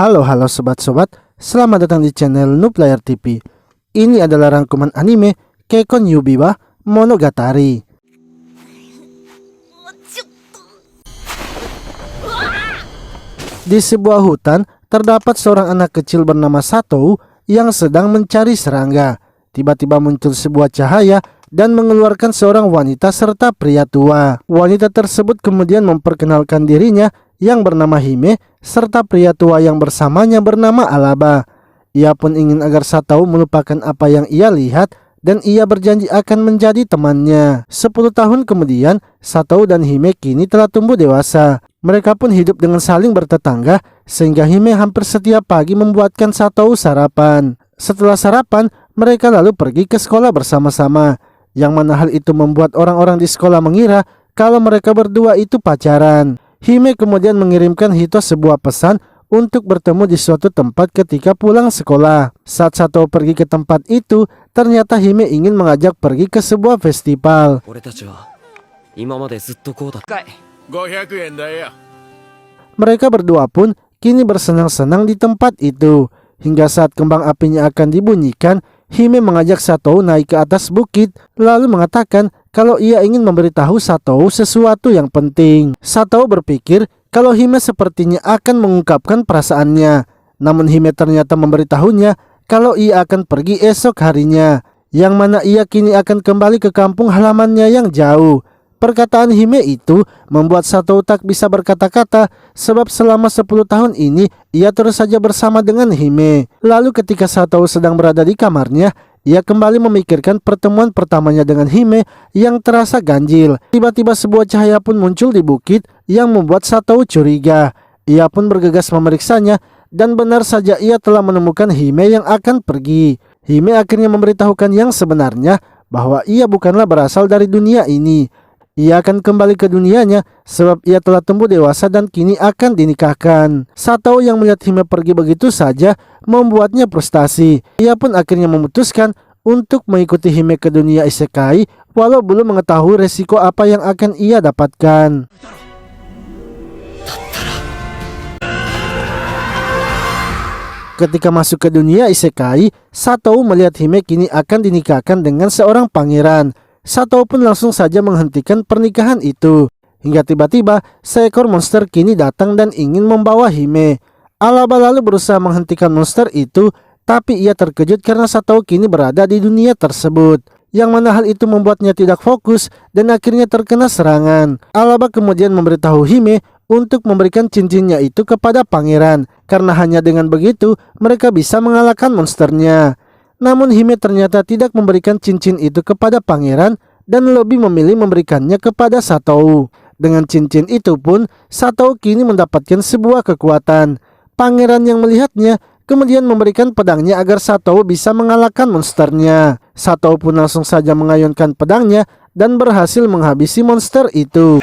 Halo sobat-sobat, selamat datang di channel Nooplayer TV. Ini adalah rangkuman anime Kekkon Yubiwa Monogatari. Di sebuah hutan, terdapat seorang anak kecil bernama Satou yang sedang mencari serangga. Tiba-tiba muncul sebuah cahaya dan mengeluarkan seorang wanita serta pria tua. Wanita tersebut kemudian memperkenalkan dirinya yang bernama Hime serta pria tua yang bersamanya bernama Alaba. Ia pun ingin agar Satou melupakan apa yang ia lihat dan ia berjanji akan menjadi temannya. 10 tahun kemudian, Satou dan Hime kini telah tumbuh dewasa. Mereka pun hidup dengan saling bertetangga sehingga Hime hampir setiap pagi membuatkan Satou sarapan. Setelah sarapan, mereka lalu pergi ke sekolah bersama-sama. Yang mana hal itu membuat orang-orang di sekolah mengira kalau mereka berdua itu pacaran. Hime kemudian mengirimkan Hito sebuah pesan untuk bertemu di suatu tempat ketika pulang sekolah. Saat Satou pergi ke tempat itu, ternyata Hime ingin mengajak pergi ke sebuah festival. Mereka berdua pun kini bersenang-senang di tempat itu. Hingga saat kembang apinya akan dibunyikan, Hime mengajak Satou naik ke atas bukit, lalu mengatakan kalau ia ingin memberitahu Satou sesuatu yang penting. Satou berpikir kalau Hime sepertinya akan mengungkapkan perasaannya. Namun Hime ternyata memberitahunya kalau ia akan pergi esok harinya, yang mana ia kini akan kembali ke kampung halamannya yang jauh. Perkataan Hime itu membuat Satou tak bisa berkata-kata sebab selama 10 tahun ini ia terus saja bersama dengan Hime. Lalu ketika Satou sedang berada di kamarnya, ia kembali memikirkan pertemuan pertamanya dengan Hime yang terasa ganjil. Tiba-tiba sebuah cahaya pun muncul di bukit yang membuat Satou curiga. Ia pun bergegas memeriksanya dan benar saja ia telah menemukan Hime yang akan pergi. Hime akhirnya memberitahukan yang sebenarnya bahwa ia bukanlah berasal dari dunia ini. Ia akan kembali ke dunianya sebab ia telah tumbuh dewasa dan kini akan dinikahkan. Satou yang melihat Hime pergi begitu saja membuatnya frustasi. Ia pun akhirnya memutuskan untuk mengikuti Hime ke dunia isekai walau belum mengetahui resiko apa yang akan ia dapatkan. Ketika masuk ke dunia isekai, Satou melihat Hime kini akan dinikahkan dengan seorang pangeran. Satou pun langsung saja menghentikan pernikahan itu. Hingga tiba-tiba seekor monster kini datang dan ingin membawa Hime. Alaba lalu berusaha menghentikan monster itu, tapi ia terkejut karena Satou kini berada di dunia tersebut. Yang mana hal itu membuatnya tidak fokus dan akhirnya terkena serangan. Alaba kemudian memberitahu Hime untuk memberikan cincinnya itu kepada pangeran, karena hanya dengan begitu mereka bisa mengalahkan monsternya. Namun Hime ternyata tidak memberikan cincin itu kepada pangeran dan lebih memilih memberikannya kepada Satou. Dengan cincin itu pun Satou kini mendapatkan sebuah kekuatan. Pangeran yang melihatnya kemudian memberikan pedangnya agar Satou bisa mengalahkan monsternya. Satou pun langsung saja mengayunkan pedangnya dan berhasil menghabisi monster itu.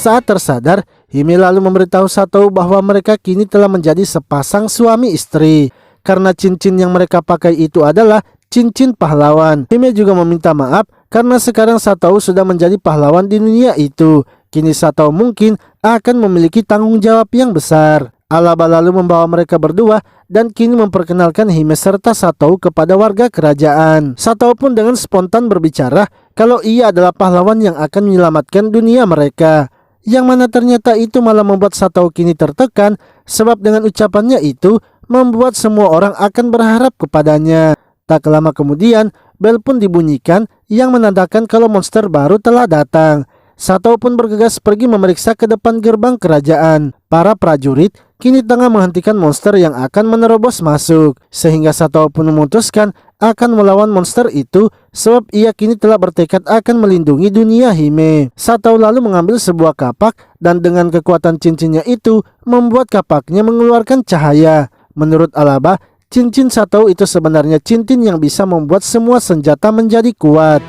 Saat tersadar, Hime lalu memberitahu Satou bahwa mereka kini telah menjadi sepasang suami istri. Karena cincin yang mereka pakai itu adalah cincin pahlawan. Hime juga meminta maaf karena sekarang Satou sudah menjadi pahlawan di dunia itu. Kini Satou mungkin akan memiliki tanggung jawab yang besar. Alaba lalu membawa mereka berdua dan kini memperkenalkan Hime serta Satou kepada warga kerajaan. Satou pun dengan spontan berbicara kalau ia adalah pahlawan yang akan menyelamatkan dunia mereka. Yang mana ternyata itu malah membuat Satou kini tertekan sebab dengan ucapannya itu membuat semua orang akan berharap kepadanya. Tak lama kemudian bel pun dibunyikan yang menandakan kalau monster baru telah datang. Satou pun bergegas pergi memeriksa ke depan gerbang kerajaan. Para prajurit kini tengah menghentikan monster yang akan menerobos masuk. Sehingga Satou pun memutuskan akan melawan monster itu sebab ia kini telah bertekad akan melindungi dunia Hime. Satou lalu mengambil sebuah kapak dan dengan kekuatan cincinnya itu membuat kapaknya mengeluarkan cahaya. Menurut Alaba, cincin Satou itu sebenarnya cincin yang bisa membuat semua senjata menjadi kuat.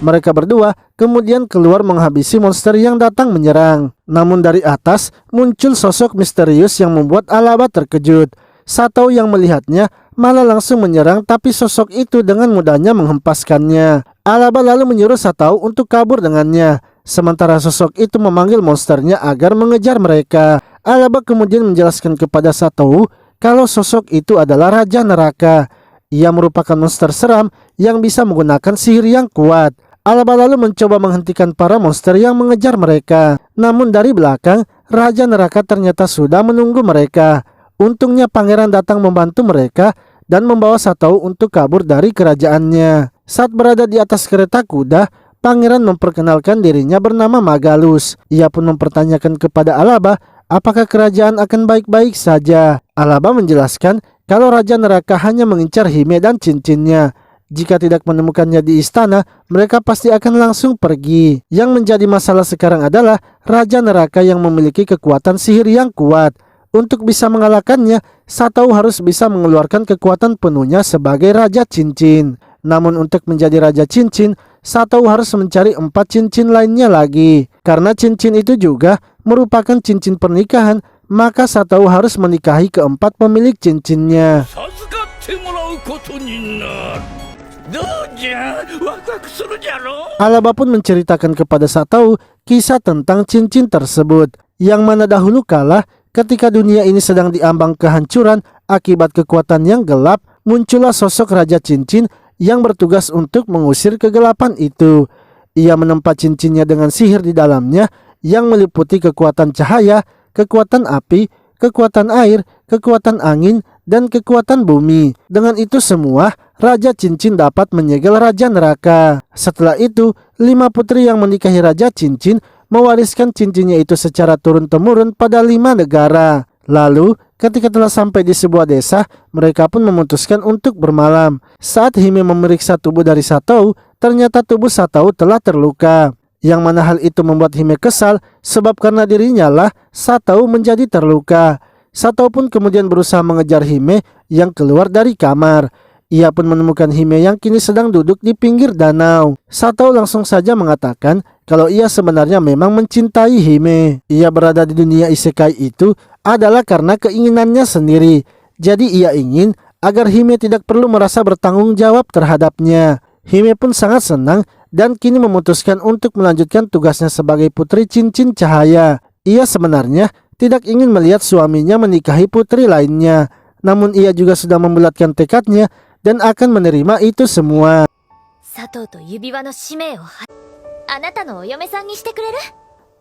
Mereka berdua kemudian keluar menghabisi monster yang datang menyerang. Namun dari atas muncul sosok misterius yang membuat Alaba terkejut. Satou yang melihatnya malah langsung menyerang, tapi sosok itu dengan mudahnya menghempaskannya. Alaba lalu menyuruh Satao untuk kabur dengannya, sementara sosok itu memanggil monsternya agar mengejar mereka. Alaba kemudian menjelaskan kepada Satao kalau sosok itu adalah Raja Neraka. Ia merupakan monster seram yang bisa menggunakan sihir yang kuat. Alaba lalu mencoba menghentikan para monster yang mengejar mereka. Namun dari belakang, Raja Neraka ternyata sudah menunggu mereka. Untungnya pangeran datang membantu mereka dan membawa Satao untuk kabur dari kerajaannya. Saat berada di atas kereta kuda, pangeran memperkenalkan dirinya bernama Magalus. Ia pun mempertanyakan kepada Alaba apakah kerajaan akan baik-baik saja. Alaba menjelaskan kalau Raja Neraka hanya mengincar Hime dan cincinnya. Jika tidak menemukannya di istana, mereka pasti akan langsung pergi. Yang menjadi masalah sekarang adalah Raja Neraka yang memiliki kekuatan sihir yang kuat. Untuk bisa mengalahkannya, Satao harus bisa mengeluarkan kekuatan penuhnya sebagai Raja Cincin. Namun untuk menjadi Raja Cincin, Satao harus mencari 4 cincin lainnya lagi. Karena cincin itu juga merupakan cincin pernikahan, maka Satao harus menikahi keempat pemilik cincinnya. Alaba pun menceritakan kepada Satao kisah tentang cincin tersebut, yang mana dahulu kala ketika dunia ini sedang diambang kehancuran akibat kekuatan yang gelap, muncullah sosok Raja Cincin yang bertugas untuk mengusir kegelapan itu. Ia menempa cincinnya dengan sihir di dalamnya yang meliputi kekuatan cahaya, kekuatan api, kekuatan air, kekuatan angin, dan kekuatan bumi. Dengan itu semua, Raja Cincin dapat menyegel Raja Neraka. Setelah itu, 5 putri yang menikahi Raja Cincin mewariskan cincinnya itu secara turun-temurun pada 5 negara. Lalu, ketika telah sampai di sebuah desa, mereka pun memutuskan untuk bermalam. Saat Hime memeriksa tubuh dari Satao, ternyata tubuh Satao telah terluka. Yang mana hal itu membuat Hime kesal, sebab karena dirinya lah Satao menjadi terluka. Satao pun kemudian berusaha mengejar Hime yang keluar dari kamar. Ia pun menemukan Hime yang kini sedang duduk di pinggir danau. Satao langsung saja mengatakan kalau ia sebenarnya memang mencintai Hime. Ia berada di dunia isekai itu adalah karena keinginannya sendiri. Jadi ia ingin agar Hime tidak perlu merasa bertanggung jawab terhadapnya. Hime pun sangat senang dan kini memutuskan untuk melanjutkan tugasnya sebagai putri cincin cahaya. Ia sebenarnya tidak ingin melihat suaminya menikahi putri lainnya. Namun ia juga sudah membulatkan tekadnya dan akan menerima itu semua.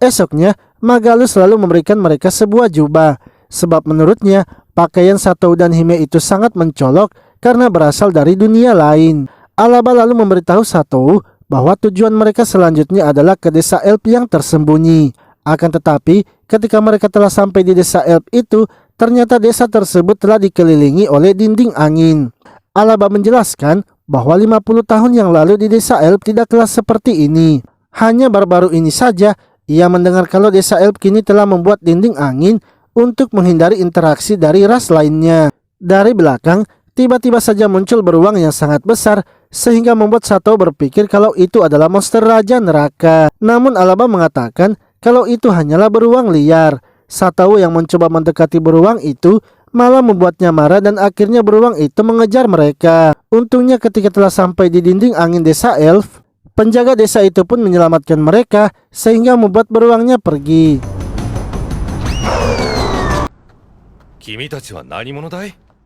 Esoknya, Magalus lalu memberikan mereka sebuah jubah. Sebab menurutnya, pakaian Satao dan Hime itu sangat mencolok karena berasal dari dunia lain. Alaba lalu memberitahu Satao bahwa tujuan mereka selanjutnya adalah ke desa Elf yang tersembunyi. Akan tetapi, ketika mereka telah sampai di desa Elf itu, ternyata desa tersebut telah dikelilingi oleh dinding angin. Alaba menjelaskan bahwa 50 tahun yang lalu di desa Elf tidaklah seperti ini. Hanya baru-baru ini saja ia mendengar kalau desa Elf kini telah membuat dinding angin untuk menghindari interaksi dari ras lainnya. Dari belakang, tiba-tiba saja muncul beruang yang sangat besar sehingga membuat Satao berpikir kalau itu adalah monster Raja Neraka. Namun Alaba mengatakan kalau itu hanyalah beruang liar. Satao yang mencoba mendekati beruang itu malah membuatnya marah dan akhirnya beruang itu mengejar mereka. Untungnya ketika telah sampai di dinding angin desa Elf, penjaga desa itu pun menyelamatkan mereka sehingga membuat beruangnya pergi.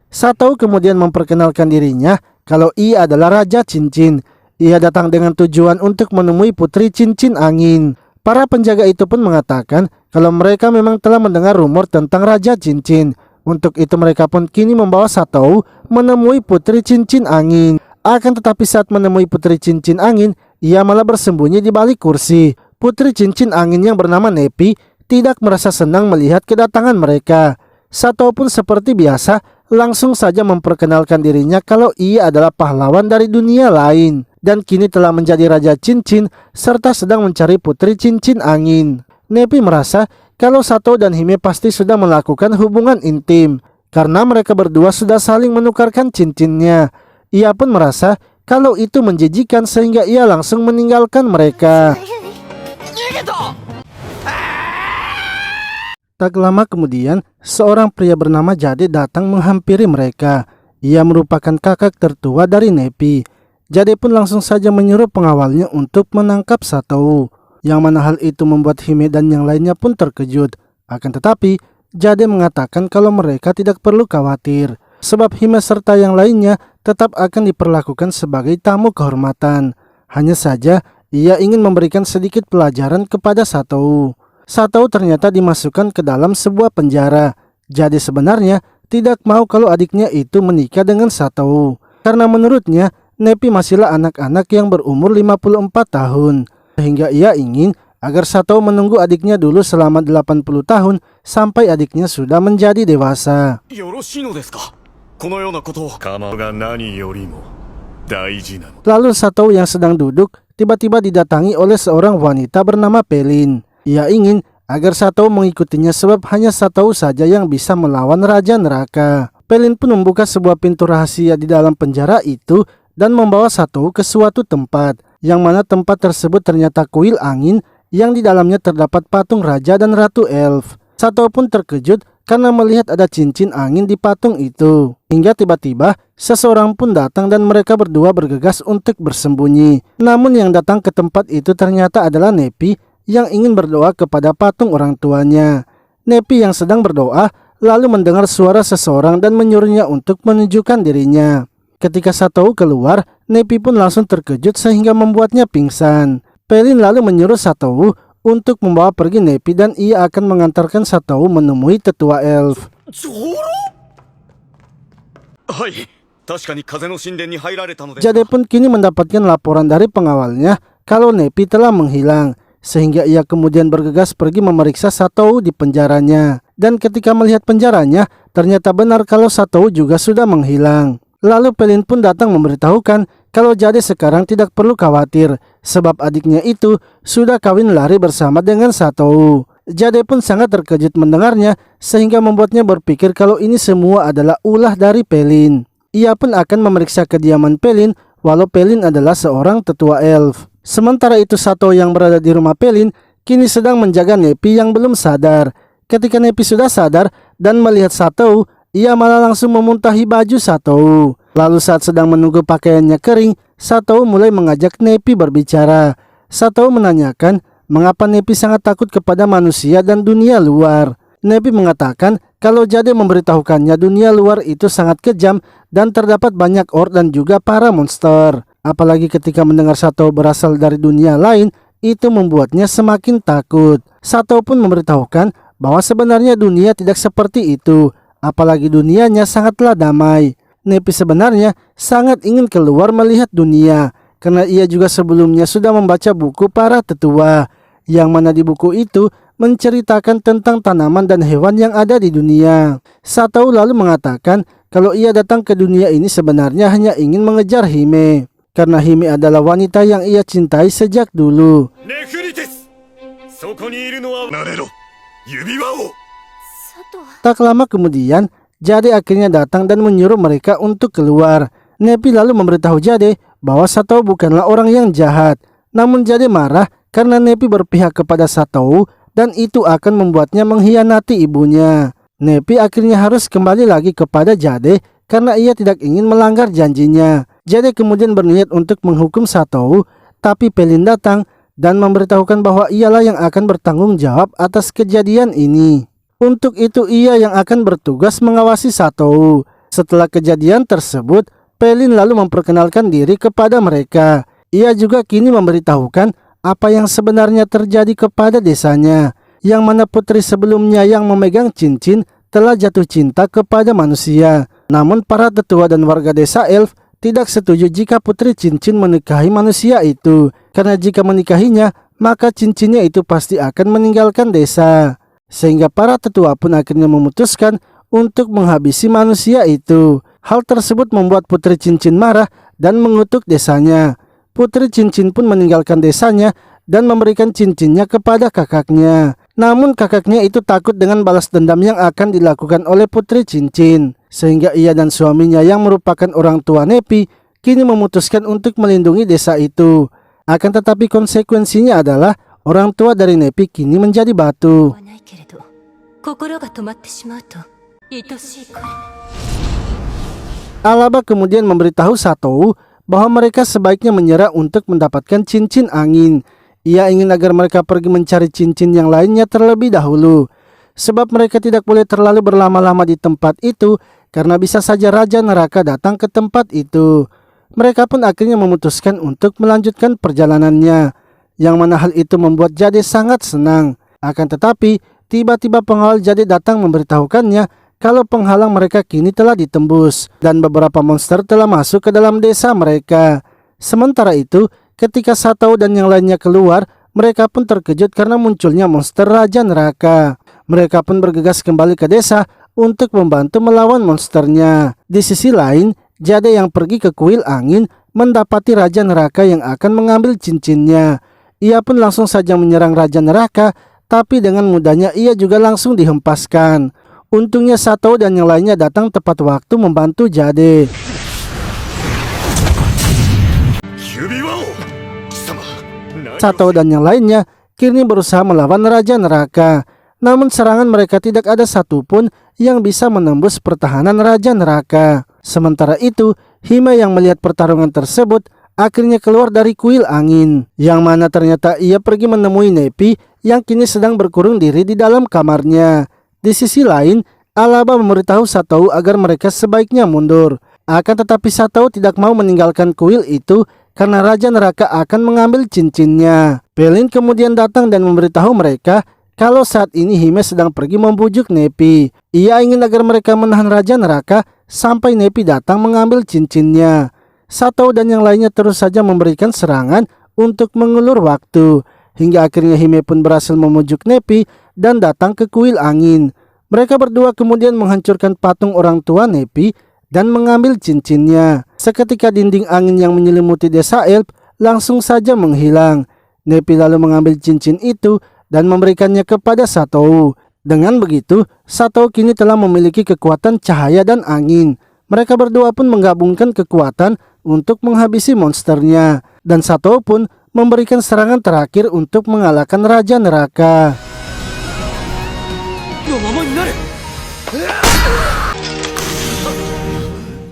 Satao kemudian memperkenalkan dirinya kalau ia adalah Raja Cincin. Ia datang dengan tujuan untuk menemui putri cincin angin. Para penjaga itu pun mengatakan kalau mereka memang telah mendengar rumor tentang Raja Cincin. Untuk itu mereka pun kini membawa Satao menemui putri cincin angin. Akan tetapi saat menemui putri cincin angin, ia malah bersembunyi di balik kursi. Putri cincin angin yang bernama Nepi tidak merasa senang melihat kedatangan mereka. Satao pun seperti biasa langsung saja memperkenalkan dirinya kalau ia adalah pahlawan dari dunia lain dan kini telah menjadi Raja Cincin serta sedang mencari putri cincin angin. Nepi merasa kalau Satao dan Hime pasti sudah melakukan hubungan intim karena mereka berdua sudah saling menukarkan cincinnya. Ia pun merasa kalau itu menjijikan sehingga ia langsung meninggalkan mereka. Tak lama kemudian, seorang pria bernama Jade datang menghampiri mereka. ia merupakan kakak tertua dari Nepi. Jade pun langsung saja menyuruh pengawalnya untuk menangkap Satou. Yang mana hal itu membuat Hime dan yang lainnya pun terkejut. Akan tetapi, Jade mengatakan kalau mereka tidak perlu khawatir. Sebab Hime serta yang lainnya tetap akan diperlakukan sebagai tamu kehormatan. Hanya saja, ia ingin memberikan sedikit pelajaran kepada Satou. Satou ternyata dimasukkan ke dalam sebuah penjara. Jade sebenarnya tidak mau kalau adiknya itu menikah dengan Satou. Karena menurutnya, Nepi masihlah anak-anak yang berumur 54 tahun. Sehingga ia ingin agar Satou menunggu adiknya dulu selama 80 tahun sampai adiknya sudah menjadi dewasa. Lalu Satou yang sedang duduk tiba-tiba didatangi oleh seorang wanita bernama Pelin. Ia ingin agar Satou mengikutinya sebab hanya Satou saja yang bisa melawan Raja Neraka. Pelin pun membuka sebuah pintu rahasia di dalam penjara itu dan membawa Satou ke suatu tempat, yang mana tempat tersebut ternyata kuil angin yang di dalamnya terdapat patung Raja dan Ratu Elf. Satou pun terkejut karena melihat ada cincin angin di patung itu. Hingga tiba-tiba seseorang pun datang dan mereka berdua bergegas untuk bersembunyi. Namun yang datang ke tempat itu ternyata adalah Nepi yang ingin berdoa kepada patung orang tuanya. Nepi yang sedang berdoa lalu mendengar suara seseorang dan menyuruhnya untuk menunjukkan dirinya. Ketika Satou keluar, Nepi pun langsung terkejut sehingga membuatnya pingsan. Pelin lalu menyuruh Satou untuk membawa pergi Nepi dan ia akan mengantarkan Satou menemui tetua elf. Jade pun kini mendapatkan laporan dari pengawalnya kalau Nepi telah menghilang, sehingga ia kemudian bergegas pergi memeriksa Satou di penjaranya. Dan ketika melihat penjaranya, ternyata benar kalau Satou juga sudah menghilang. Lalu Pelin pun datang memberitahukan kalau Jade sekarang tidak perlu khawatir sebab adiknya itu sudah kawin lari bersama dengan Satou. Jade pun sangat terkejut mendengarnya sehingga membuatnya berpikir kalau ini semua adalah ulah dari Pelin. Ia pun akan memeriksa kediaman Pelin walau Pelin adalah seorang tetua elf. Sementara itu Satou yang berada di rumah Pelin kini sedang menjaga Nepi yang belum sadar. Ketika Nepi sudah sadar dan melihat Satou, ia malah langsung memuntahi baju Satou. Lalu saat sedang menunggu pakaiannya kering, Satou mulai mengajak Nepi berbicara. Satou menanyakan mengapa Nepi sangat takut kepada manusia dan dunia luar. Nepi mengatakan kalau Jade memberitahukannya dunia luar itu sangat kejam dan terdapat banyak orc dan juga para monster. Apalagi ketika mendengar Satou berasal dari dunia lain, itu membuatnya semakin takut. Satou pun memberitahukan bahwa sebenarnya dunia tidak seperti itu. Apalagi dunianya sangatlah damai. Nepi sebenarnya sangat ingin keluar melihat dunia karena ia juga sebelumnya sudah membaca buku para tetua, yang mana di buku itu menceritakan tentang tanaman dan hewan yang ada di dunia. Satou lalu mengatakan kalau ia datang ke dunia ini sebenarnya hanya ingin mengejar Hime, karena Hime adalah wanita yang ia cintai sejak dulu. Tak lama kemudian, Jade akhirnya datang dan menyuruh mereka untuk keluar. Nepi lalu memberitahu Jade bahwa Satou bukanlah orang yang jahat. Namun Jade marah karena Nepi berpihak kepada Satou dan itu akan membuatnya mengkhianati ibunya. Nepi akhirnya harus kembali lagi kepada Jade karena ia tidak ingin melanggar janjinya. Jade kemudian berniat untuk menghukum Satou, tapi Pelin datang dan memberitahukan bahwa ialah yang akan bertanggung jawab atas kejadian ini. Untuk itu ia yang akan bertugas mengawasi Satou. Setelah kejadian tersebut, Pelin lalu memperkenalkan diri kepada mereka. Ia juga kini memberitahukan apa yang sebenarnya terjadi kepada desanya, yang mana putri sebelumnya yang memegang cincin telah jatuh cinta kepada manusia. Namun para tetua dan warga desa elf tidak setuju jika putri cincin menikahi manusia itu, karena jika menikahinya maka cincinnya itu pasti akan meninggalkan desa. Sehingga para tetua pun akhirnya memutuskan untuk menghabisi manusia itu. Hal tersebut membuat putri cincin marah dan mengutuk desanya. Putri cincin pun meninggalkan desanya dan memberikan cincinnya kepada kakaknya. Namun kakaknya itu takut dengan balas dendam yang akan dilakukan oleh putri cincin, sehingga ia dan suaminya yang merupakan orang tua Nepi kini memutuskan untuk melindungi desa itu. Akan tetapi konsekuensinya adalah orang tua dari Nepi kini menjadi batu. Alaba kemudian memberitahu Satou bahwa mereka sebaiknya menyerah untuk mendapatkan cincin angin. Ia ingin agar mereka pergi mencari cincin yang lainnya terlebih dahulu, sebab mereka tidak boleh terlalu berlama-lama di tempat itu karena bisa saja Raja Neraka datang ke tempat itu. Mereka pun akhirnya memutuskan untuk melanjutkan perjalanannya, yang mana hal itu membuat Jade sangat senang. Akan tetapi tiba-tiba pengawal Jade datang memberitahukannya kalau penghalang mereka kini telah ditembus dan beberapa monster telah masuk ke dalam desa mereka. Sementara itu, ketika Satou dan yang lainnya keluar, mereka pun terkejut karena munculnya monster Raja Neraka. Mereka pun bergegas kembali ke desa untuk membantu melawan monsternya. Di sisi lain, Jade yang pergi ke kuil angin mendapati Raja Neraka yang akan mengambil cincinnya. Ia pun langsung saja menyerang Raja Neraka, tapi dengan mudahnya ia juga langsung dihempaskan. Untungnya Satou dan yang lainnya datang tepat waktu membantu Jade. Satou dan yang lainnya kini berusaha melawan Raja Neraka. Namun serangan mereka tidak ada satupun yang bisa menembus pertahanan Raja Neraka. Sementara itu, Hime yang melihat pertarungan tersebut akhirnya keluar dari kuil angin, yang mana ternyata ia pergi menemui Nepi yang kini sedang berkurung diri di dalam kamarnya. Di sisi lain, Alaba memberitahu Satou agar mereka sebaiknya mundur. Akan tetapi Satou tidak mau meninggalkan kuil itu karena Raja Neraka akan mengambil cincinnya. Pelin kemudian datang dan memberitahu mereka kalau saat ini Hime sedang pergi membujuk Nepi. Ia ingin agar mereka menahan Raja Neraka sampai Nepi datang mengambil cincinnya. Satou dan yang lainnya terus saja memberikan serangan untuk mengulur waktu, hingga akhirnya Hime pun berhasil memujuk Nepi dan datang ke kuil angin. Mereka berdua kemudian menghancurkan patung orang tua Nepi dan mengambil cincinnya. Seketika dinding angin yang menyelimuti desa Elf langsung saja menghilang. Nepi lalu mengambil cincin itu dan memberikannya kepada Satou. Dengan begitu, Satou kini telah memiliki kekuatan cahaya dan angin. Mereka berdua pun menggabungkan kekuatan untuk menghabisi monsternya. Dan Satou pun memberikan serangan terakhir untuk mengalahkan Raja Neraka.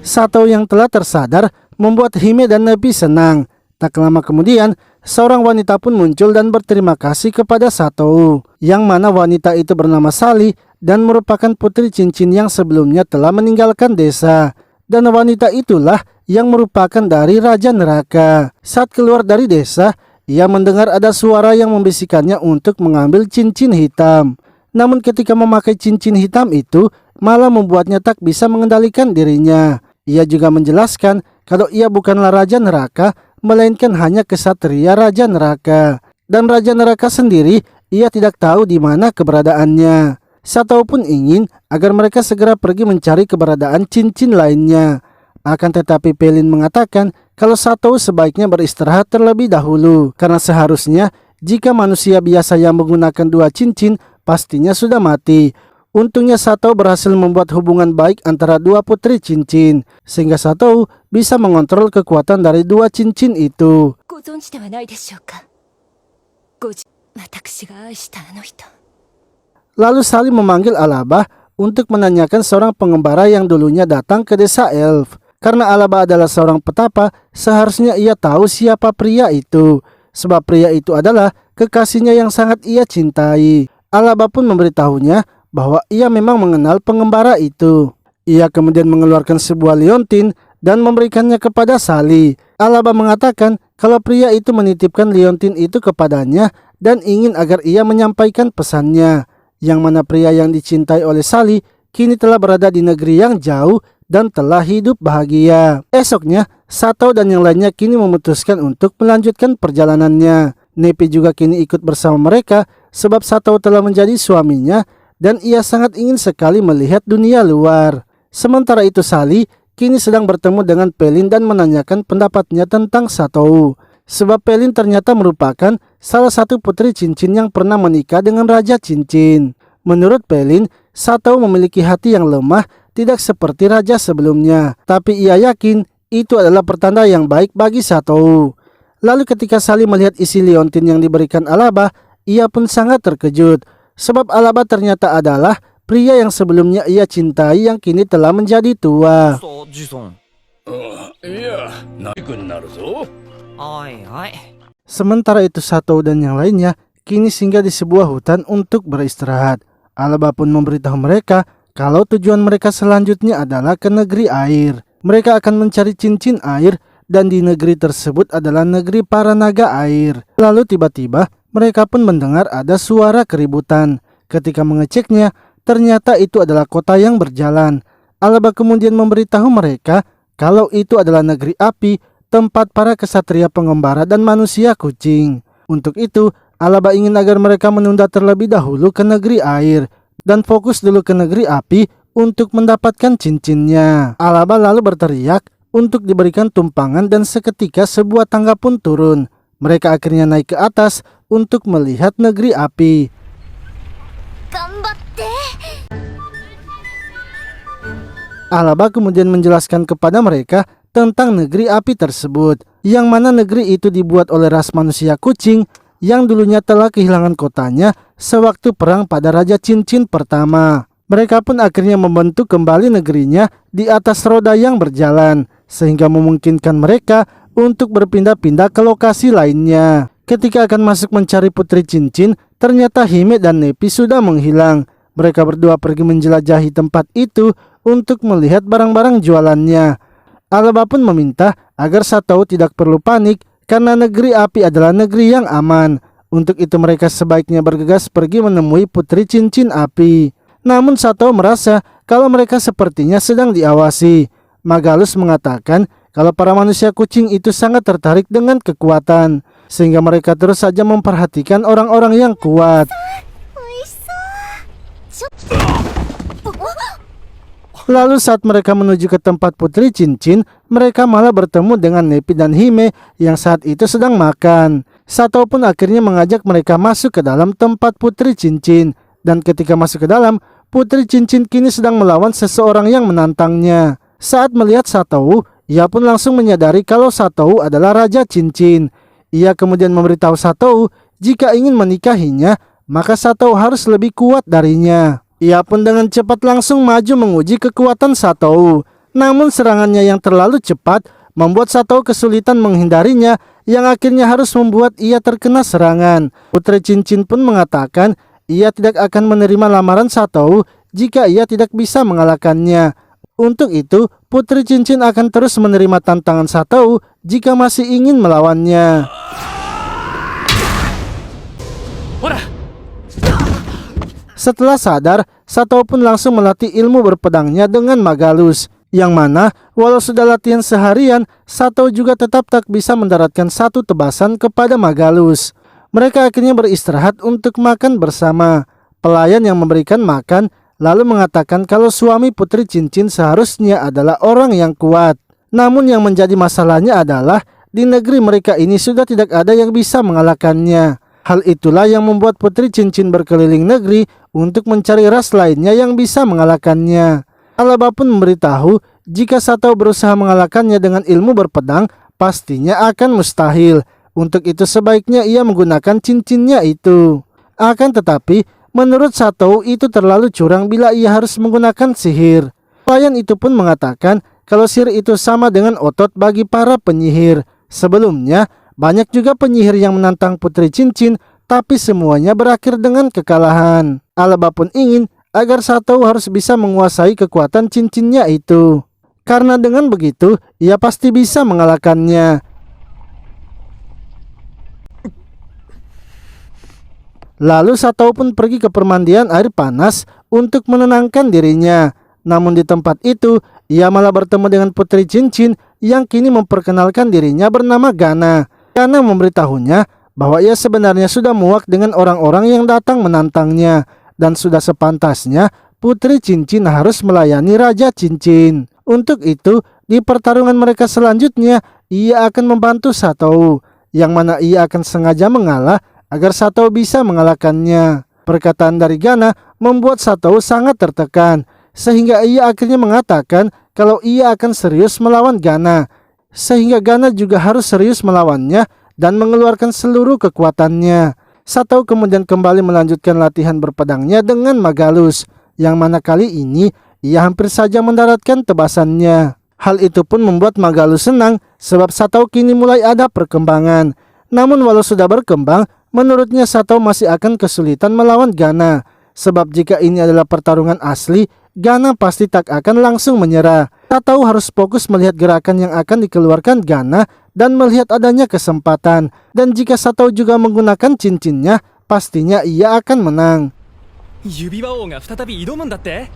Satou yang telah tersadar membuat Hime dan Nepi senang. Tak lama kemudian, seorang wanita pun muncul dan berterima kasih kepada Satou, yang mana wanita itu bernama Sally dan merupakan putri cincin yang sebelumnya telah meninggalkan desa. Dan wanita itulah yang merupakan dari Raja Neraka. Saat keluar dari desa, ia mendengar ada suara yang membisikannya untuk mengambil cincin hitam. Namun ketika memakai cincin hitam itu, malah membuatnya tak bisa mengendalikan dirinya. Ia juga menjelaskan kalau ia bukanlah Raja Neraka, melainkan hanya kesatria Raja Neraka. Dan Raja Neraka sendiri, ia tidak tahu di mana keberadaannya. Satou pun ingin agar mereka segera pergi mencari keberadaan cincin lainnya. Akan tetapi Pelin mengatakan kalau Satou sebaiknya beristirahat terlebih dahulu, karena seharusnya jika manusia biasa yang menggunakan dua cincin pastinya sudah mati. Untungnya Satou berhasil membuat hubungan baik antara dua putri cincin, sehingga Satou bisa mengontrol kekuatan dari dua cincin itu. Lalu Sally memanggil Alaba untuk menanyakan seorang pengembara yang dulunya datang ke desa Elf. Karena Alaba adalah seorang petapa, seharusnya ia tahu siapa pria itu, sebab pria itu adalah kekasihnya yang sangat ia cintai. Alaba pun memberitahunya bahwa ia memang mengenal pengembara itu. Ia kemudian mengeluarkan sebuah liontin dan memberikannya kepada Sally. Alaba mengatakan kalau pria itu menitipkan liontin itu kepadanya dan ingin agar ia menyampaikan pesannya, yang mana pria yang dicintai oleh Sally kini telah berada di negeri yang jauh dan telah hidup bahagia. Esoknya, Satou dan yang lainnya kini memutuskan untuk melanjutkan perjalanannya. Nepi juga kini ikut bersama mereka sebab Satou telah menjadi suaminya dan ia sangat ingin sekali melihat dunia luar. Sementara itu Sally kini sedang bertemu dengan Pelin dan menanyakan pendapatnya tentang Satou. Sebab Pelin ternyata merupakan salah satu putri cincin yang pernah menikah dengan Raja Cincin. Menurut Pelin, Satou memiliki hati yang lemah, tidak seperti raja sebelumnya. Tapi ia yakin itu adalah pertanda yang baik bagi Satou. Lalu ketika Sally melihat isi liontin yang diberikan Alaba, ia pun sangat terkejut. Sebab Alaba ternyata adalah pria yang sebelumnya ia cintai yang kini telah menjadi tua. ジソン。いや、ナイクになるぞ。おいおい。 Sementara itu Satou dan yang lainnya kini singgah di sebuah hutan untuk beristirahat. Alaba pun memberitahu mereka kalau tujuan mereka selanjutnya adalah ke negeri air. Mereka akan mencari cincin air dan di negeri tersebut adalah negeri para naga air. Lalu tiba-tiba mereka pun mendengar ada suara keributan. Ketika mengeceknya, ternyata itu adalah kota yang berjalan. Alaba kemudian memberitahu mereka kalau itu adalah negeri api, tempat para kesatria pengembara dan manusia kucing. Untuk itu, Alaba ingin agar mereka menunda terlebih dahulu ke negeri air dan fokus dulu ke negeri api untuk mendapatkan cincinnya. Alaba lalu berteriak untuk diberikan tumpangan dan seketika sebuah tangga pun turun. Mereka akhirnya naik ke atas untuk melihat negeri api. Alaba kemudian menjelaskan kepada mereka tentang negeri api tersebut, yang mana negeri itu dibuat oleh ras manusia kucing yang dulunya telah kehilangan kotanya sewaktu perang pada Raja Cincin pertama. Mereka pun akhirnya membentuk kembali negerinya di atas roda yang berjalan, sehingga memungkinkan mereka untuk berpindah-pindah ke lokasi lainnya. Ketika akan masuk mencari Putri Cincin, ternyata Hime dan Nepi sudah menghilang. Mereka berdua pergi menjelajahi tempat itu untuk melihat barang-barang jualannya. Alaba pun meminta agar Satou tidak perlu panik karena negeri api adalah negeri yang aman. Untuk itu mereka sebaiknya bergegas pergi menemui Putri Cincin Api. Namun Satou merasa kalau mereka sepertinya sedang diawasi. Magalus mengatakan kalau para manusia kucing itu sangat tertarik dengan kekuatan, sehingga mereka terus saja memperhatikan orang-orang yang kuat. Lalu saat mereka menuju ke tempat Putri Cincin, mereka malah bertemu dengan Nepi dan Hime yang saat itu sedang makan. Satou pun akhirnya mengajak mereka masuk ke dalam tempat Putri Cincin. Dan ketika masuk ke dalam, Putri Cincin kini sedang melawan seseorang yang menantangnya. Saat melihat Satou, ia pun langsung menyadari kalau Satou adalah Raja Cincin. Ia kemudian memberitahu Satou jika ingin menikahinya, maka Satou harus lebih kuat darinya. Ia pun dengan cepat langsung maju menguji kekuatan Satou. Namun serangannya yang terlalu cepat membuat Satou kesulitan menghindarinya, yang akhirnya harus membuat ia terkena serangan. Putri Cincin pun mengatakan ia tidak akan menerima lamaran Satou jika ia tidak bisa mengalahkannya. Untuk itu, Putri Cincin akan terus menerima tantangan Satou jika masih ingin melawannya. Setelah sadar, Satou pun langsung melatih ilmu berpedangnya dengan Magalus, yang mana walau sudah latihan seharian, Satou juga tetap tak bisa mendaratkan satu tebasan kepada Magalus. Mereka akhirnya beristirahat untuk makan bersama. Pelayan yang memberikan makan lalu mengatakan kalau suami Putri Cincin seharusnya adalah orang yang kuat. Namun yang menjadi masalahnya adalah di negeri mereka ini sudah tidak ada yang bisa mengalahkannya. Hal itulah yang membuat Putri Cincin berkeliling negeri untuk mencari ras lainnya yang bisa mengalahkannya. Alaba pun memberitahu jika Satou berusaha mengalahkannya dengan ilmu berpedang, pastinya akan mustahil. Untuk itu sebaiknya ia menggunakan cincinnya itu. Akan tetapi, menurut Satou itu terlalu curang bila ia harus menggunakan sihir. Pelayan itu pun mengatakan kalau sihir itu sama dengan otot bagi para penyihir. Sebelumnya, banyak juga penyihir yang menantang Putri Cincin, tapi semuanya berakhir dengan kekalahan. Alaba pun ingin agar Satou harus bisa menguasai kekuatan cincinnya itu. Karena dengan begitu, ia pasti bisa mengalahkannya. Lalu Satou pun pergi ke permandian air panas untuk menenangkan dirinya. Namun di tempat itu, ia malah bertemu dengan Putri Cincin yang kini memperkenalkan dirinya bernama Gana. Gana memberitahunya bahwa ia sebenarnya sudah muak dengan orang-orang yang datang menantangnya. Dan sudah sepantasnya Putri Cincin harus melayani Raja Cincin. Untuk itu, di pertarungan mereka selanjutnya, ia akan membantu Satou, yang mana ia akan sengaja mengalah agar Satou bisa mengalahkannya. Perkataan dari Gana membuat Satou sangat tertekan, sehingga ia akhirnya mengatakan kalau ia akan serius melawan Gana. Sehingga Gana juga harus serius melawannya dan mengeluarkan seluruh kekuatannya. Satou kemudian kembali melanjutkan latihan berpedangnya dengan Magalus. yang mana kali ini ia hampir saja mendaratkan tebasannya. Hal itu pun membuat Magalu senang sebab Sato kini mulai ada perkembangan. Namun walau sudah berkembang, menurutnya Sato masih akan kesulitan melawan Gana. Sebab jika ini adalah pertarungan asli, Gana pasti tak akan langsung menyerah. Sato harus fokus melihat gerakan yang akan dikeluarkan Gana dan melihat adanya kesempatan. Dan jika Sato juga menggunakan cincinnya, pastinya ia akan menang. 指輪王が再び挑むんだって。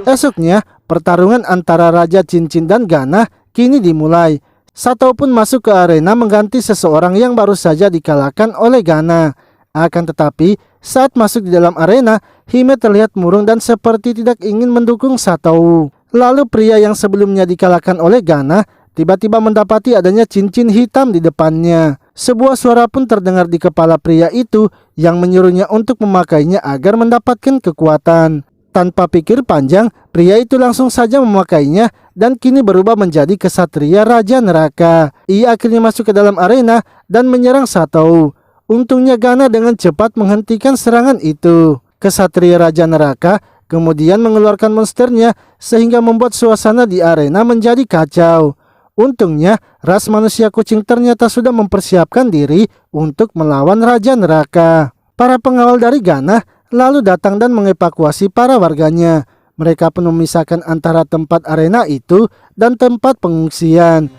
Esoknya, pertarungan antara Raja Cincin dan Gana kini dimulai. Sato pun masuk ke arena mengganti seseorang yang baru saja dikalahkan oleh Gana. Akan tetapi, saat masuk di dalam arena, Hime terlihat murung dan seperti tidak ingin mendukung Sato. Lalu pria yang sebelumnya dikalahkan oleh Gana tiba-tiba mendapati adanya cincin hitam di depannya. Sebuah suara pun terdengar di kepala pria itu yang menyuruhnya untuk memakainya agar mendapatkan kekuatan. Tanpa pikir panjang, pria itu langsung saja memakainya dan kini berubah menjadi kesatria Raja Neraka. Ia akhirnya masuk ke dalam arena dan menyerang Sato. Untungnya Gana dengan cepat menghentikan serangan itu. Kesatria Raja Neraka kemudian mengeluarkan monsternya sehingga membuat suasana di arena menjadi kacau. Untungnya ras manusia kucing ternyata sudah mempersiapkan diri untuk melawan Raja Neraka. Para pengawal dari Gana lalu datang dan mengevakuasi para warganya. Mereka pun memisahkan antara tempat arena itu dan tempat pengungsian.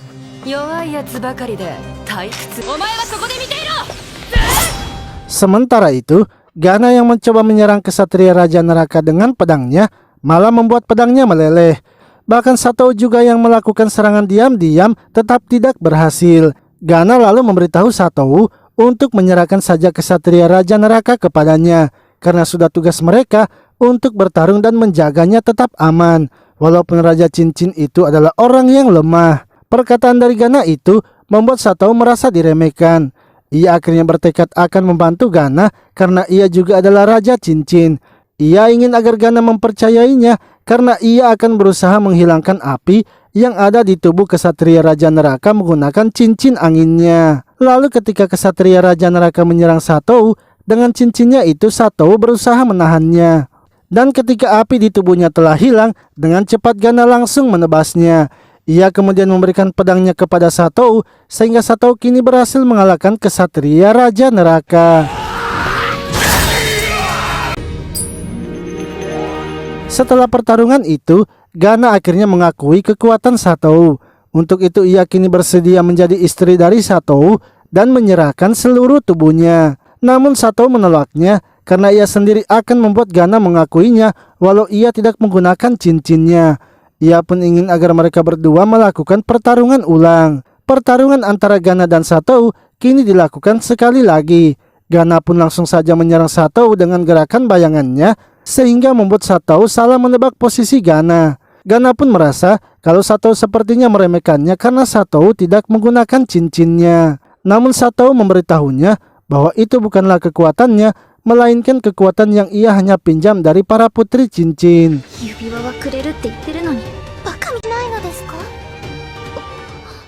Sementara itu, Gana yang mencoba menyerang kesatria Raja Neraka dengan pedangnya malah membuat pedangnya meleleh. Bahkan Sato juga yang melakukan serangan diam-diam tetap tidak berhasil. Gana lalu memberitahu Sato untuk menyerahkan saja kesatria Raja Neraka kepadanya, karena sudah tugas mereka untuk bertarung dan menjaganya tetap aman. Walaupun Raja Cincin itu adalah orang yang lemah. Perkataan dari Gana itu membuat Sato merasa diremehkan. Ia akhirnya bertekad akan membantu Gana karena ia juga adalah Raja Cincin. Ia ingin agar Gana mempercayainya karena ia akan berusaha menghilangkan api yang ada di tubuh kesatria Raja Neraka menggunakan cincin anginnya. Lalu ketika kesatria Raja Neraka menyerang Sato, dengan cincinnya itu Sato berusaha menahannya. Dan ketika api di tubuhnya telah hilang, dengan cepat Gana langsung menebasnya. Ia kemudian memberikan pedangnya kepada Sato, sehingga Sato kini berhasil mengalahkan kesatria Raja Neraka. Setelah pertarungan itu, Gana akhirnya mengakui kekuatan Sato. Untuk itu ia kini bersedia menjadi istri dari Sato dan menyerahkan seluruh tubuhnya. Namun Sato menolaknya karena ia sendiri akan membuat Gana mengakuinya walau ia tidak menggunakan cincinnya. Ia pun ingin agar mereka berdua melakukan pertarungan ulang. Pertarungan antara Gana dan Sato kini dilakukan sekali lagi. Gana pun langsung saja menyerang Sato dengan gerakan bayangannya sehingga membuat Sato salah menebak posisi Gana. Gana pun merasa kalau Sato sepertinya meremehkannya karena Sato tidak menggunakan cincinnya. Namun Sato memberitahunya bahwa itu bukanlah kekuatannya, melainkan kekuatan yang ia hanya pinjam dari para putri cincin.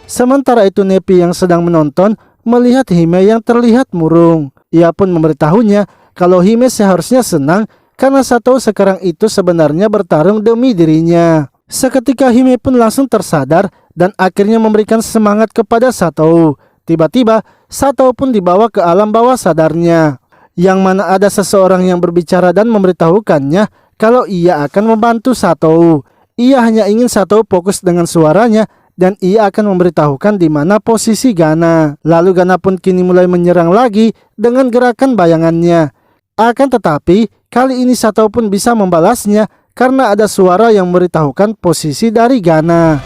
Sementara itu Nepi yang sedang menonton melihat Hime yang terlihat murung. Ia pun memberitahunya kalau Hime seharusnya senang karena Sato sekarang itu sebenarnya bertarung demi dirinya. Seketika Hime pun langsung tersadar dan akhirnya memberikan semangat kepada Sato. Tiba-tiba Sato pun dibawa ke alam bawah sadarnya, yang mana ada seseorang yang berbicara dan memberitahukannya kalau ia akan membantu Sato. Ia hanya ingin Sato fokus dengan suaranya dan ia akan memberitahukan di mana posisi Gana. Lalu Gana pun kini mulai menyerang lagi dengan gerakan bayangannya. Akan tetapi kali ini Sato pun bisa membalasnya karena ada suara yang memberitahukan posisi dari Gana.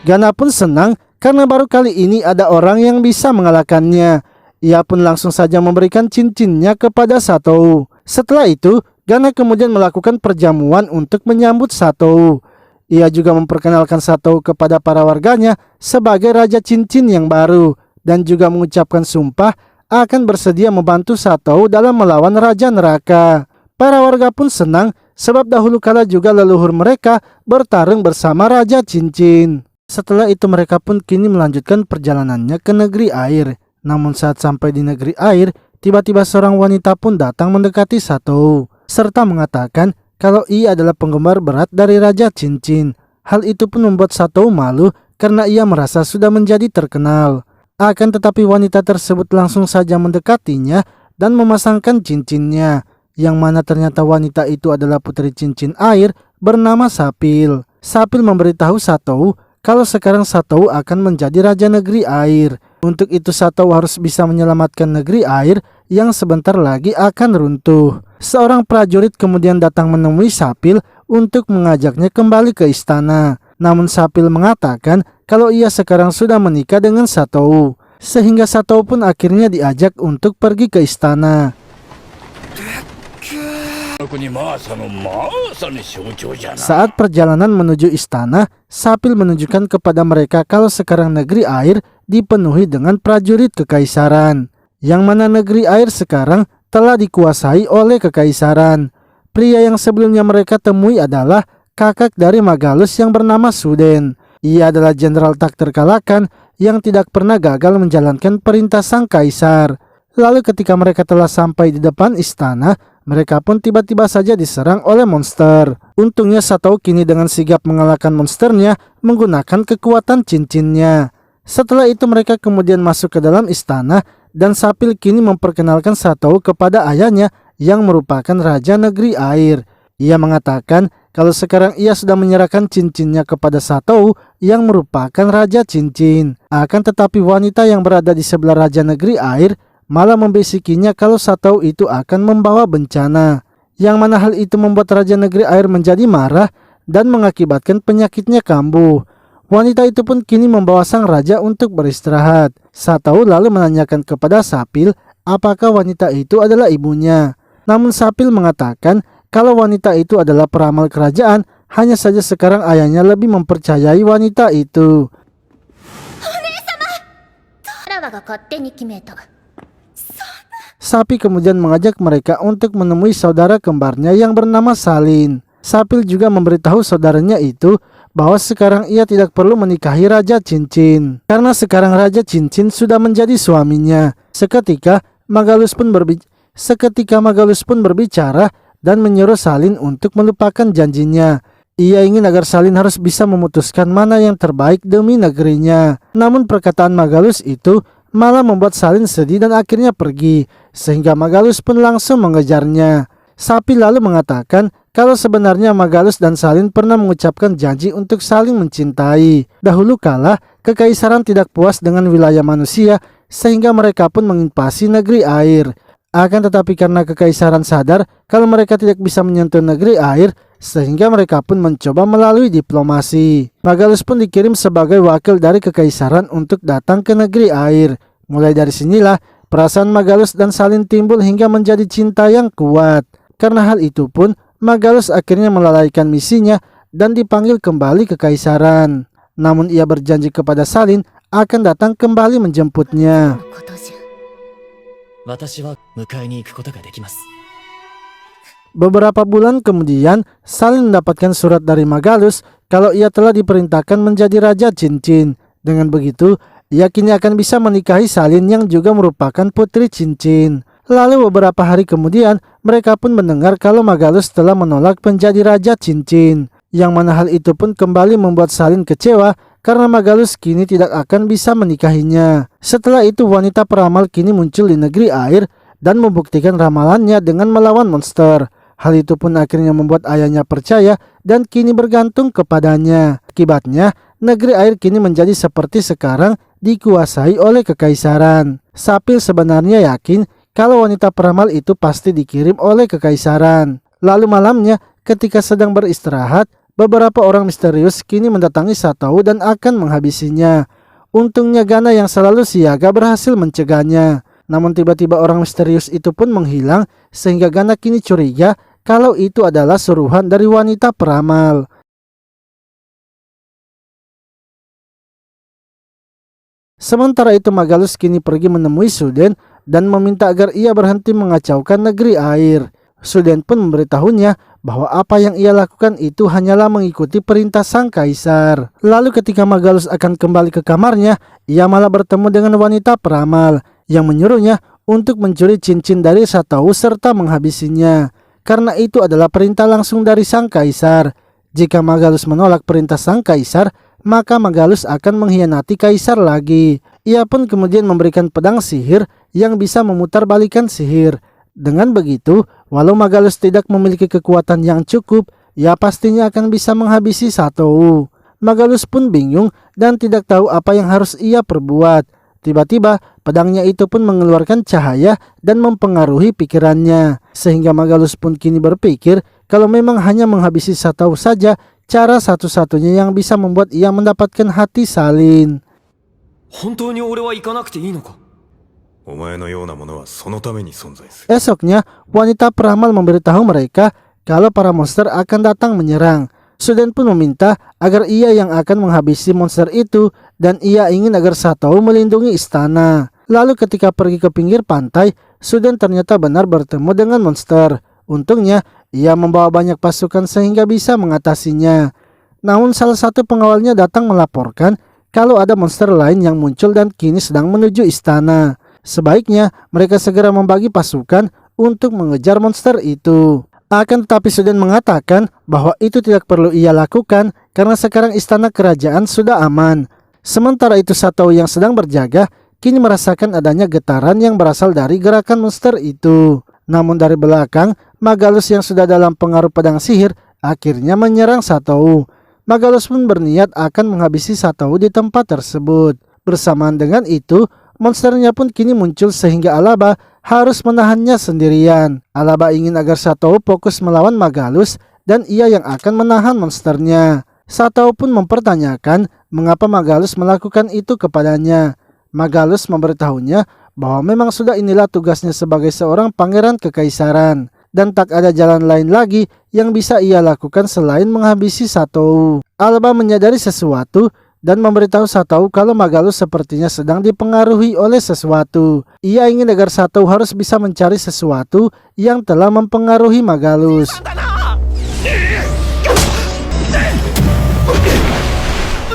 Gana pun senang karena baru kali ini ada orang yang bisa mengalahkannya. Ia pun langsung saja memberikan cincinnya kepada Sato. Setelah itu, Gana kemudian melakukan perjamuan untuk menyambut Sato. Ia juga memperkenalkan Sato kepada para warganya sebagai Raja Cincin yang baru dan juga mengucapkan sumpah akan bersedia membantu Sato dalam melawan Raja Neraka. Para warga pun senang sebab dahulu kala juga leluhur mereka bertarung bersama Raja Cincin. Setelah itu mereka pun kini melanjutkan perjalanannya ke negeri air. Namun saat sampai di negeri air, tiba-tiba seorang wanita pun datang mendekati Satou, serta mengatakan kalau ia adalah penggemar berat dari Raja Cincin. Hal itu pun membuat Satou malu karena ia merasa sudah menjadi terkenal. Akan tetapi wanita tersebut langsung saja mendekatinya dan memasangkan cincinnya, yang mana ternyata wanita itu adalah putri cincin air bernama Sapil. Sapil memberitahu Satou kalau sekarang Satou akan menjadi raja negeri air. Untuk itu Satou harus bisa menyelamatkan negeri air yang sebentar lagi akan runtuh. Seorang prajurit kemudian datang menemui Sapil untuk mengajaknya kembali ke istana. Namun Sapil mengatakan kalau ia sekarang sudah menikah dengan Satou, sehingga Satou pun akhirnya diajak untuk pergi ke istana. こにマーサのマーサの象徴じゃな。 Saat perjalanan menuju istana, Sapil menunjukkan kepada mereka kalau sekarang negeri air dipenuhi dengan prajurit kekaisaran, yang mana negeri air sekarang telah dikuasai oleh kekaisaran. Pria yang sebelumnya mereka temui adalah kakak dari Magalus yang bernama Suden. Ia adalah jenderal tak terkalahkan yang tidak pernah gagal menjalankan perintah sang kaisar. Lalu ketika mereka telah sampai di depan istana, mereka pun tiba-tiba saja diserang oleh monster. Untungnya Satou kini dengan sigap mengalahkan monsternya menggunakan kekuatan cincinnya. Setelah itu mereka kemudian masuk ke dalam istana dan Sapil kini memperkenalkan Satou kepada ayahnya yang merupakan raja negeri air. Ia mengatakan kalau sekarang ia sudah menyerahkan cincinnya kepada Satou yang merupakan raja cincin. Akan tetapi wanita yang berada di sebelah raja negeri air malah membisikinya kalau Satou itu akan membawa bencana, yang mana hal itu membuat raja negeri air menjadi marah dan mengakibatkan penyakitnya kambuh. Wanita itu pun kini membawa sang raja untuk beristirahat. Satou lalu menanyakan kepada Sapil apakah wanita itu adalah ibunya. Namun Sapil mengatakan kalau wanita itu adalah peramal kerajaan, hanya saja sekarang ayahnya lebih mempercayai wanita itu. Sapi kemudian mengajak mereka untuk menemui saudara kembarnya yang bernama Salin. Sapil juga memberitahu saudaranya itu bahwa sekarang ia tidak perlu menikahi Raja Cincin, karena sekarang Raja Cincin sudah menjadi suaminya. Seketika Magalus pun berbicara dan menyuruh Salin untuk melupakan janjinya. Ia ingin agar Salin harus bisa memutuskan mana yang terbaik demi negerinya. Namun perkataan Magalus itu malah membuat Salin sedih dan akhirnya pergi, sehingga Magalus pun langsung mengejarnya. Sapi lalu mengatakan kalau sebenarnya Magalus dan Salin pernah mengucapkan janji untuk saling mencintai. Dahulu kala, kekaisaran tidak puas dengan wilayah manusia, sehingga mereka pun menginvasi negeri air. Akan tetapi karena kekaisaran sadar kalau mereka tidak bisa menyentuh negeri air, sehingga mereka pun mencoba melalui diplomasi. Magalus pun dikirim sebagai wakil dari kekaisaran untuk datang ke negeri air. Mulai dari sinilah perasaan Magalus dan Salin timbul hingga menjadi cinta yang kuat. Karena hal itu pun Magalus akhirnya melalaikan misinya dan dipanggil kembali ke kekaisaran. Namun ia berjanji kepada Salin akan datang kembali menjemputnya. Beberapa bulan kemudian, Salin mendapatkan surat dari Magalus kalau ia telah diperintahkan menjadi Raja Cincin. Dengan begitu, ia kini akan bisa menikahi Salin yang juga merupakan putri Cincin. Lalu beberapa hari kemudian, mereka pun mendengar kalau Magalus telah menolak menjadi Raja Cincin. Yang mana hal itu pun kembali membuat Salin kecewa karena Magalus kini tidak akan bisa menikahinya. Setelah itu wanita peramal kini muncul di negeri air dan membuktikan ramalannya dengan melawan monster. Hal itu pun akhirnya membuat ayahnya percaya dan kini bergantung kepadanya. Akibatnya, negeri air kini menjadi seperti sekarang dikuasai oleh kekaisaran. Sapil sebenarnya yakin kalau wanita peramal itu pasti dikirim oleh kekaisaran. Lalu malamnya ketika sedang beristirahat, beberapa orang misterius kini mendatangi Satou dan akan menghabisinya. Untungnya Gana yang selalu siaga berhasil mencegahnya. Namun tiba-tiba orang misterius itu pun menghilang sehingga Gana kini curiga kalau itu adalah suruhan dari wanita peramal. Sementara itu Magalus kini pergi menemui Suden dan meminta agar ia berhenti mengacaukan negeri air. Suden pun memberitahunya bahwa apa yang ia lakukan itu hanyalah mengikuti perintah sang kaisar. Lalu ketika Magalus akan kembali ke kamarnya, ia malah bertemu dengan wanita peramal yang menyuruhnya untuk mencuri cincin dari Satou serta menghabisinya. Karena itu adalah perintah langsung dari sang kaisar. Jika Magalus menolak perintah sang kaisar, maka Magalus akan mengkhianati kaisar lagi. Ia pun kemudian memberikan pedang sihir yang bisa memutarbalikkan sihir. Dengan begitu, walau Magalus tidak memiliki kekuatan yang cukup, ia pastinya akan bisa menghabisi Satou. Magalus pun bingung dan tidak tahu apa yang harus ia perbuat. Tiba-tiba pedangnya itu pun mengeluarkan cahaya dan mempengaruhi pikirannya. Sehingga Magalus pun kini berpikir kalau memang hanya menghabisi Satou saja cara satu-satunya yang bisa membuat ia mendapatkan hati salin. 本当に俺は行かなくていいのか。お前のようなものはそのために存在する。 Esoknya, wanita peramal memberitahu mereka kalau para monster akan datang menyerang. Suden pun meminta agar ia yang akan menghabisi monster itu dan ia ingin agar Satou melindungi istana. Lalu ketika pergi ke pinggir pantai, Suden ternyata benar bertemu dengan monster. Untungnya, ia membawa banyak pasukan sehingga bisa mengatasinya. Namun salah satu pengawalnya datang melaporkan kalau ada monster lain yang muncul dan kini sedang menuju istana. Sebaiknya mereka segera membagi pasukan untuk mengejar monster itu. Akan tetapi Suden mengatakan bahwa itu tidak perlu ia lakukan karena sekarang istana kerajaan sudah aman. Sementara itu Satou yang sedang berjaga kini merasakan adanya getaran yang berasal dari gerakan monster itu. Namun dari belakang, Magalus yang sudah dalam pengaruh pedang sihir akhirnya menyerang Satou. Magalus pun berniat akan menghabisi Satou di tempat tersebut. Bersamaan dengan itu, monsternya pun kini muncul sehingga Alaba harus menahannya sendirian. Alaba ingin agar Satou fokus melawan Magalus dan ia yang akan menahan monsternya. Satou pun mempertanyakan mengapa Magalus melakukan itu kepadanya. Magalus memberitahunya bahwa memang sudah inilah tugasnya sebagai seorang pangeran kekaisaran dan tak ada jalan lain lagi yang bisa ia lakukan selain menghabisi Satou. Alaba menyadari sesuatu dan memberitahu Satou kalau Magalus sepertinya sedang dipengaruhi oleh sesuatu. Ia ingin agar Satou harus bisa mencari sesuatu yang telah mempengaruhi Magalus.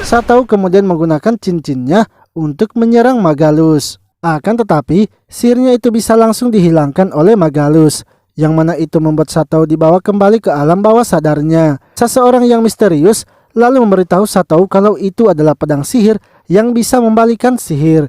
Satou kemudian menggunakan cincinnya untuk menyerang Magalus. Akan tetapi, sihirnya itu bisa langsung dihilangkan oleh Magalus, yang mana itu membuat Satou dibawa kembali ke alam bawah sadarnya. Seseorang yang misterius lalu memberitahu Satou kalau itu adalah pedang sihir yang bisa membalikan sihir.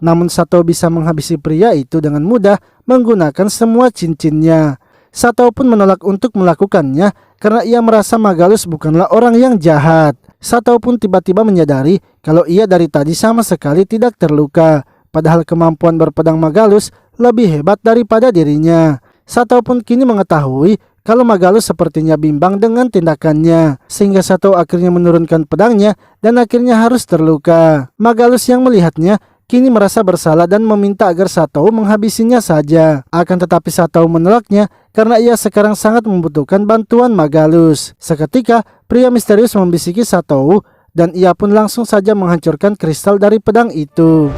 Namun Satou bisa menghabisi pria itu dengan mudah menggunakan semua cincinnya. Satou pun menolak untuk melakukannya karena ia merasa Magalus bukanlah orang yang jahat. Satou pun tiba-tiba menyadari kalau ia dari tadi sama sekali tidak terluka, padahal kemampuan berpedang Magalus lebih hebat daripada dirinya. Satou pun kini mengetahui kalau Magalus sepertinya bimbang dengan tindakannya, sehingga Satou akhirnya menurunkan pedangnya dan akhirnya harus terluka. Magalus yang melihatnya kini merasa bersalah dan meminta agar Satou menghabisinya saja. Akan tetapi Satou menolaknya karena ia sekarang sangat membutuhkan bantuan Magalus. Seketika pria misterius membisiki Satou dan ia pun langsung saja menghancurkan kristal dari pedang itu.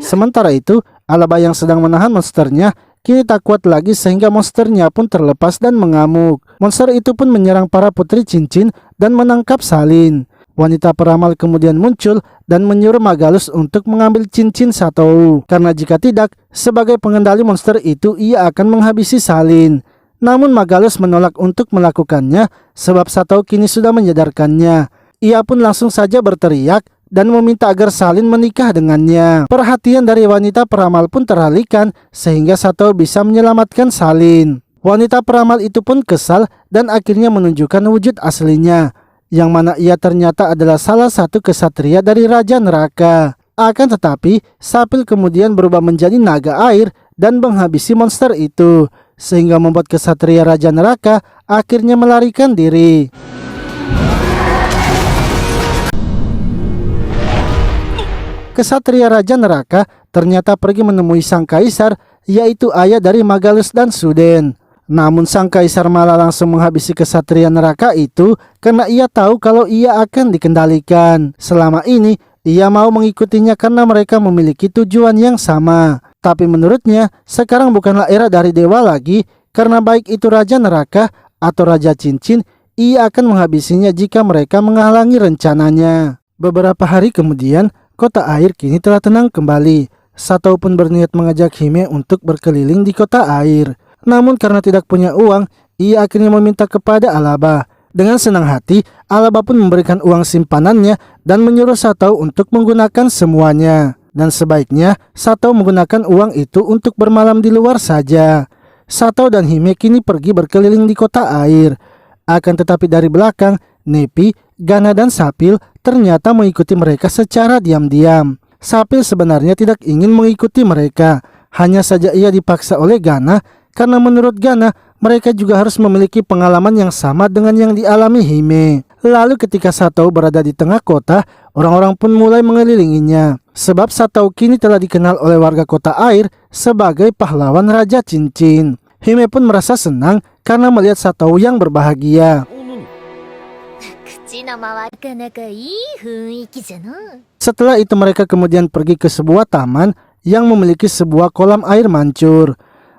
Sementara itu, Alaba yang sedang menahan monsternya kini tak kuat lagi sehingga monsternya pun terlepas dan mengamuk. Monster itu pun menyerang para putri cincin dan menangkap salin. Wanita peramal kemudian muncul dan menyuruh Magalus untuk mengambil cincin Satou. Karena jika tidak, sebagai pengendali monster itu ia akan menghabisi salin. Namun Magalus menolak untuk melakukannya sebab Satou kini sudah menyadarkannya. Ia pun langsung saja berteriak dan meminta agar salin menikah dengannya. Perhatian dari wanita peramal pun teralihkan sehingga Satou bisa menyelamatkan salin. Wanita peramal itu pun kesal dan akhirnya menunjukkan wujud aslinya, yang mana ia ternyata adalah salah satu kesatria dari Raja Neraka. Akan tetapi, Sapil kemudian berubah menjadi naga air dan menghabisi monster itu, sehingga membuat kesatria Raja Neraka akhirnya melarikan diri. Kesatria Raja Neraka ternyata pergi menemui sang kaisar, yaitu ayah dari Magalus dan Suden. Namun sang kaisar malah langsung menghabisi kesatria neraka itu karena ia tahu kalau ia akan dikendalikan. Selama ini ia mau mengikutinya karena mereka memiliki tujuan yang sama. Tapi menurutnya sekarang bukanlah era dari dewa lagi, karena baik itu Raja Neraka atau Raja Cincin, ia akan menghabisinya jika mereka menghalangi rencananya. Beberapa hari kemudian, kota air kini telah tenang kembali. Sato pun berniat mengajak Hime untuk berkeliling di kota air. Namun karena tidak punya uang, ia akhirnya meminta kepada Alaba. Dengan senang hati, Alaba pun memberikan uang simpanannya dan menyuruh Sato untuk menggunakan semuanya. Dan sebaiknya Sato menggunakan uang itu untuk bermalam di luar saja. Sato dan Hime kini pergi berkeliling di kota air. Akan tetapi dari belakang, Nepi, Gana dan Sapil ternyata mengikuti mereka secara diam-diam. Sapil sebenarnya tidak ingin mengikuti mereka. Hanya saja ia dipaksa oleh Gana karena menurut Gana mereka juga harus memiliki pengalaman yang sama dengan yang dialami Hime. Lalu ketika Sato berada di tengah kota, orang-orang pun mulai mengelilinginya. Sebab Sato kini telah dikenal oleh warga kota air sebagai pahlawan Raja Cincin. Hime pun merasa senang karena melihat Sato yang berbahagia. 口の周りなかなかいい雰囲気じゃな。 Setelah itu mereka kemudian pergi ke sebuah taman yang memiliki sebuah kolam air mancur.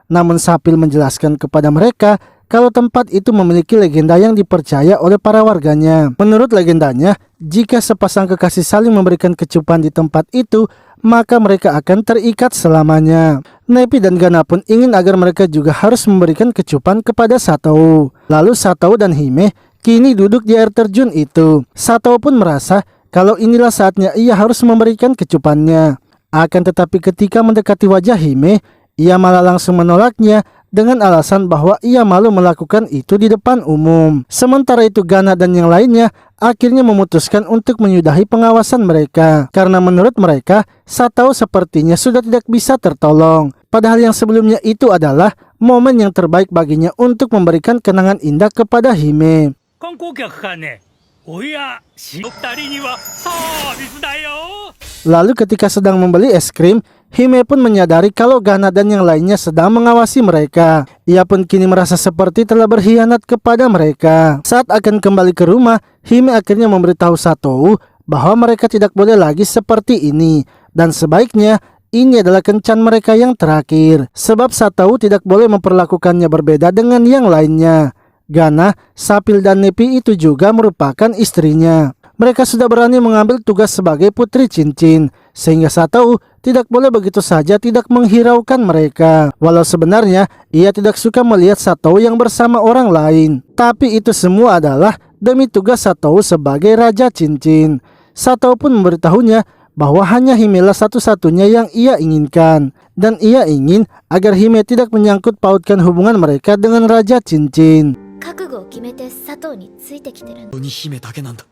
Namun Sapil menjelaskan kepada mereka kalau tempat itu memiliki legenda yang dipercaya oleh para warganya. Menurut legendanya, jika sepasang kekasih saling memberikan kecupan di tempat itu, maka mereka akan terikat selamanya. Nepi dan Gana pun ingin agar mereka juga harus memberikan kecupan kepada Sato. Lalu Sato dan Hime kini duduk di air terjun itu. Sato pun merasa kalau inilah saatnya ia harus memberikan kecupannya. Akan tetapi ketika mendekati wajah Hime, ia malah langsung menolaknya dengan alasan bahwa ia malu melakukan itu di depan umum. Sementara itu Gana dan yang lainnya akhirnya memutuskan untuk menyudahi pengawasan mereka. Karena menurut mereka, Sato sepertinya sudah tidak bisa tertolong. Padahal yang sebelumnya itu adalah momen yang terbaik baginya untuk memberikan kenangan indah kepada Hime. 観光客かね。おや、しお二人にはサービスだよ。 Lalu ketika sedang membeli es krim, Hime pun menyadari kalau Gana dan yang lainnya sedang mengawasi mereka. Ia pun kini merasa seperti telah berkhianat kepada mereka. Saat akan kembali ke rumah, Hime akhirnya memberitahu Sato bahwa mereka tidak boleh lagi seperti ini. Dan sebaiknya ini adalah kencan mereka yang terakhir. Sebab Sato tidak boleh memperlakukannya berbeda dengan yang lainnya. Gana, Sapil dan Nepi itu juga merupakan istrinya. Mereka sudah berani mengambil tugas sebagai putri cincin, sehingga Sato tidak boleh begitu saja tidak menghiraukan mereka. Walau sebenarnya ia tidak suka melihat Sato yang bersama orang lain. Tapi itu semua adalah demi tugas Sato sebagai Raja Cincin. Sato pun memberitahunya bahwa hanya Hime lah satu-satunya yang ia inginkan. Dan ia ingin agar Hime tidak menyangkut pautkan hubungan mereka dengan Raja Cincin. 覚悟を決めて佐藤についてきてるの。本当に姫だけなんだ。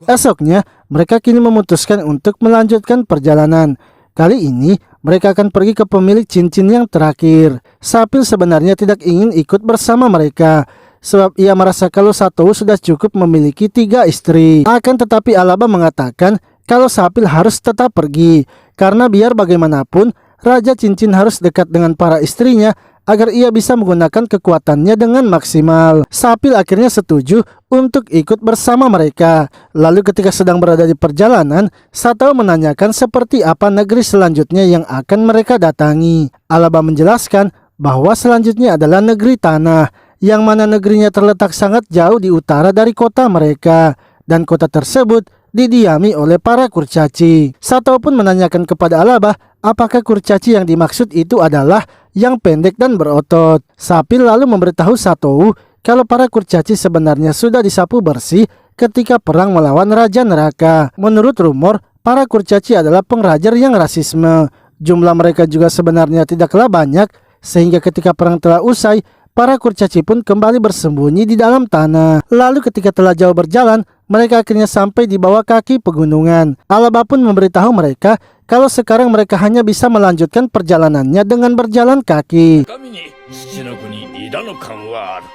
Esoknya, mereka kini memutuskan untuk melanjutkan perjalanan. Kali ini, mereka akan pergi ke pemilik cincin yang terakhir. Sapil sebenarnya tidak ingin ikut bersama mereka, sebab ia merasa kalau Sato sudah cukup memiliki 3 istri. Akan tetapi Alaba mengatakan kalau Sapil harus tetap pergi, karena biar bagaimanapun, Raja Cincin harus dekat dengan para istrinya agar ia bisa menggunakan kekuatannya dengan maksimal. Sapil akhirnya setuju untuk ikut bersama mereka. Lalu ketika sedang berada di perjalanan, Sato menanyakan seperti apa negeri selanjutnya yang akan mereka datangi. Alaba menjelaskan bahwa selanjutnya adalah negeri tanah, yang mana negerinya terletak sangat jauh di utara dari kota mereka. Dan kota tersebut didiami oleh para kurcaci. Sato pun menanyakan kepada Alaba apakah kurcaci yang dimaksud itu adalah yang pendek dan berotot. Sapil lalu memberitahu Sato kalau para kurcaci sebenarnya sudah disapu bersih ketika perang melawan Raja Neraka. Menurut rumor, para kurcaci adalah pengrajar yang rasisme. Jumlah mereka juga sebenarnya tidaklah banyak, sehingga ketika perang telah usai, para kurcaci pun kembali bersembunyi di dalam tanah. Lalu ketika telah jauh berjalan, mereka akhirnya sampai di bawah kaki pegunungan. Alaba pun memberitahu mereka kalau sekarang mereka hanya bisa melanjutkan perjalanannya dengan berjalan kaki. 神に父の国イダの感はある。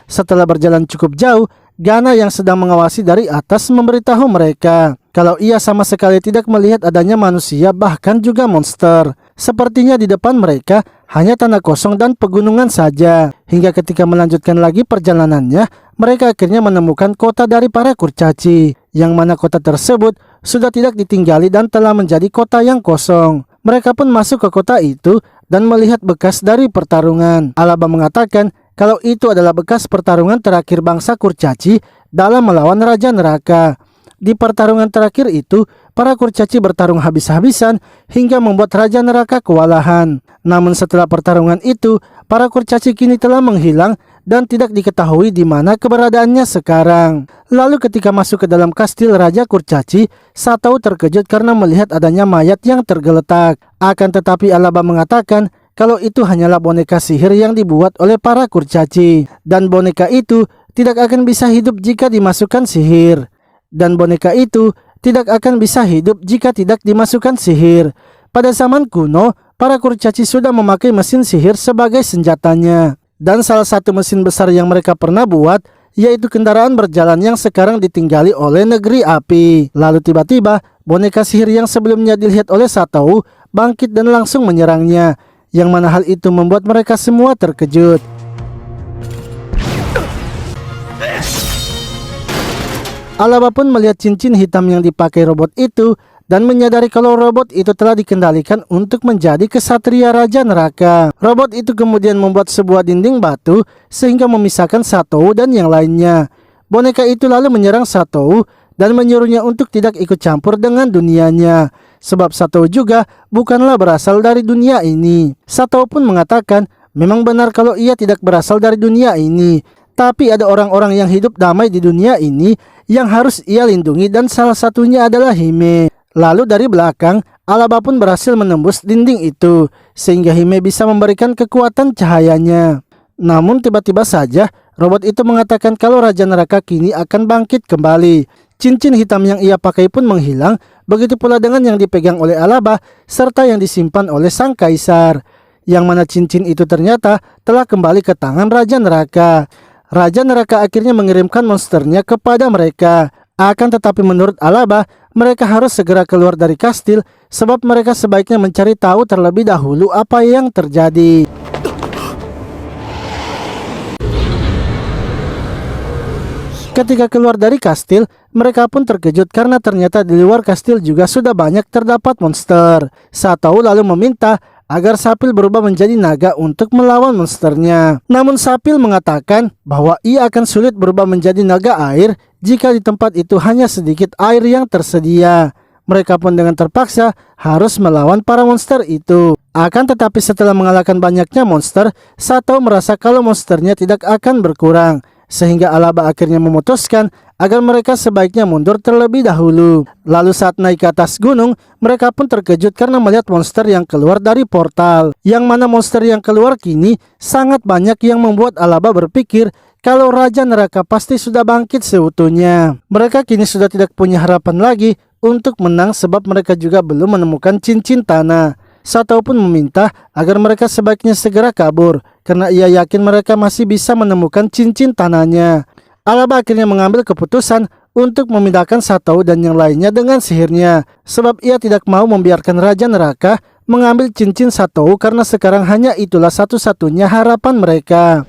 Setelah berjalan cukup jauh, Gana yang sedang mengawasi dari atas memberitahu mereka kalau ia sama sekali tidak melihat adanya manusia bahkan juga monster. Sepertinya di depan mereka hanya tanah kosong dan pegunungan saja. Hingga ketika melanjutkan lagi perjalanannya, mereka akhirnya menemukan kota dari para kurcaci, yang mana kota tersebut sudah tidak ditinggali dan telah menjadi kota yang kosong. Mereka pun masuk ke kota itu dan melihat bekas dari pertarungan. Alaba mengatakan kalau itu adalah bekas pertarungan terakhir bangsa kurcaci dalam melawan Raja Neraka. Di pertarungan terakhir itu, para kurcaci bertarung habis-habisan hingga membuat Raja Neraka kewalahan. Namun setelah pertarungan itu, para kurcaci kini telah menghilang dan tidak diketahui di mana keberadaannya sekarang. Lalu ketika masuk ke dalam kastil Raja Kurcaci, Satou terkejut karena melihat adanya mayat yang tergeletak. Akan tetapi Alaba mengatakan kalau itu hanyalah boneka sihir yang dibuat oleh para kurcaci. Dan boneka itu tidak akan bisa hidup jika dimasukkan sihir. Dan boneka itu tidak akan bisa hidup jika tidak dimasukkan sihir. Pada zaman kuno, para kurcaci sudah memakai mesin sihir sebagai senjatanya. Dan salah satu mesin besar yang mereka pernah buat yaitu kendaraan berjalan yang sekarang ditinggali oleh negeri api. Lalu tiba-tiba boneka sihir yang sebelumnya dilihat oleh Satou bangkit dan langsung menyerangnya. Yang mana hal itu membuat mereka semua terkejut. Alaba pun melihat cincin hitam yang dipakai robot itu dan menyadari kalau robot itu telah dikendalikan untuk menjadi kesatria Raja Neraka. Robot itu kemudian membuat sebuah dinding batu sehingga memisahkan Satou dan yang lainnya. Boneka itu lalu menyerang Satou dan menyuruhnya untuk tidak ikut campur dengan dunianya. Sebab Satou juga bukanlah berasal dari dunia ini. Satou pun mengatakan memang benar kalau ia tidak berasal dari dunia ini. Tapi ada orang-orang yang hidup damai di dunia ini yang harus ia lindungi dan salah satunya adalah Hime. Lalu dari belakang, Alaba pun berhasil menembus dinding itu sehingga Hime bisa memberikan kekuatan cahayanya. Namun tiba-tiba saja robot itu mengatakan kalau Raja Neraka kini akan bangkit kembali. Cincin hitam yang ia pakai pun menghilang, begitu pula dengan yang dipegang oleh Alaba serta yang disimpan oleh sang kaisar. Yang mana cincin itu ternyata telah kembali ke tangan Raja Neraka. Raja Neraka akhirnya mengirimkan monsternya kepada mereka. Akan tetapi menurut Alaba, mereka harus segera keluar dari kastil sebab mereka sebaiknya mencari tahu terlebih dahulu apa yang terjadi. Ketika keluar dari kastil, mereka pun terkejut karena ternyata di luar kastil juga sudah banyak terdapat monster. Satou lalu meminta agar Sapil berubah menjadi naga untuk melawan monsternya. Namun Sapil mengatakan bahwa ia akan sulit berubah menjadi naga air jika di tempat itu hanya sedikit air yang tersedia. Mereka pun dengan terpaksa harus melawan para monster itu. Akan tetapi setelah mengalahkan banyaknya monster, Satou merasa kalau monsternya tidak akan berkurang. Sehingga Alaba akhirnya memutuskan agar mereka sebaiknya mundur terlebih dahulu. Lalu saat naik ke atas gunung, mereka pun terkejut karena melihat monster yang keluar dari portal. Yang mana monster yang keluar kini sangat banyak yang membuat Alaba berpikir kalau Raja Neraka pasti sudah bangkit seutuhnya. Mereka kini sudah tidak punya harapan lagi untuk menang sebab mereka juga belum menemukan cincin tanah. Satou pun meminta agar mereka sebaiknya segera kabur karena ia yakin mereka masih bisa menemukan cincin tanahnya. Alaba akhirnya mengambil keputusan untuk memindahkan Satou dan yang lainnya dengan sihirnya sebab ia tidak mau membiarkan Raja Neraka mengambil cincin Satou karena sekarang hanya itulah satu-satunya harapan mereka.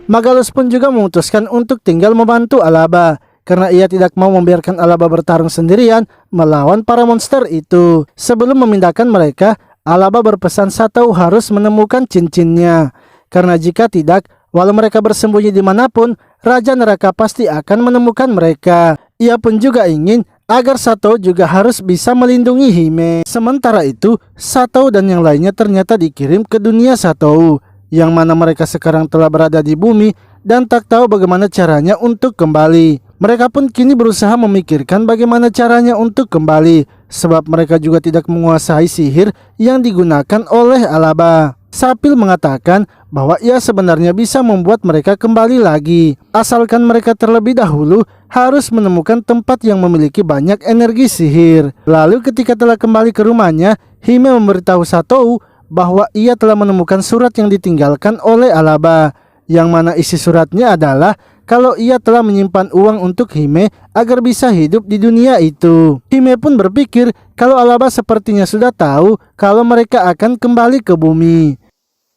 Magalus pun juga memutuskan untuk tinggal membantu Alaba karena ia tidak mau membiarkan Alaba bertarung sendirian melawan para monster itu. Sebelum memindahkan mereka, Alaba berpesan Satou harus menemukan cincinnya. Karena jika tidak, walau mereka bersembunyi dimanapun, Raja Neraka pasti akan menemukan mereka. Ia pun juga ingin agar Satou juga harus bisa melindungi Hime. Sementara itu, Satou dan yang lainnya ternyata dikirim ke dunia Satou, yang mana mereka sekarang telah berada di bumi dan tak tahu bagaimana caranya untuk kembali. Mereka pun kini berusaha memikirkan bagaimana caranya untuk kembali sebab mereka juga tidak menguasai sihir yang digunakan oleh Alaba. Sapil mengatakan bahwa ia sebenarnya bisa membuat mereka kembali lagi asalkan mereka terlebih dahulu harus menemukan tempat yang memiliki banyak energi sihir. Lalu ketika telah kembali ke rumahnya, Hime memberitahu Satou bahwa ia telah menemukan surat yang ditinggalkan oleh Alaba, yang mana isi suratnya adalah kalau ia telah menyimpan uang untuk Hime agar bisa hidup di dunia itu. Hime pun berpikir kalau Alaba sepertinya sudah tahu kalau mereka akan kembali ke bumi.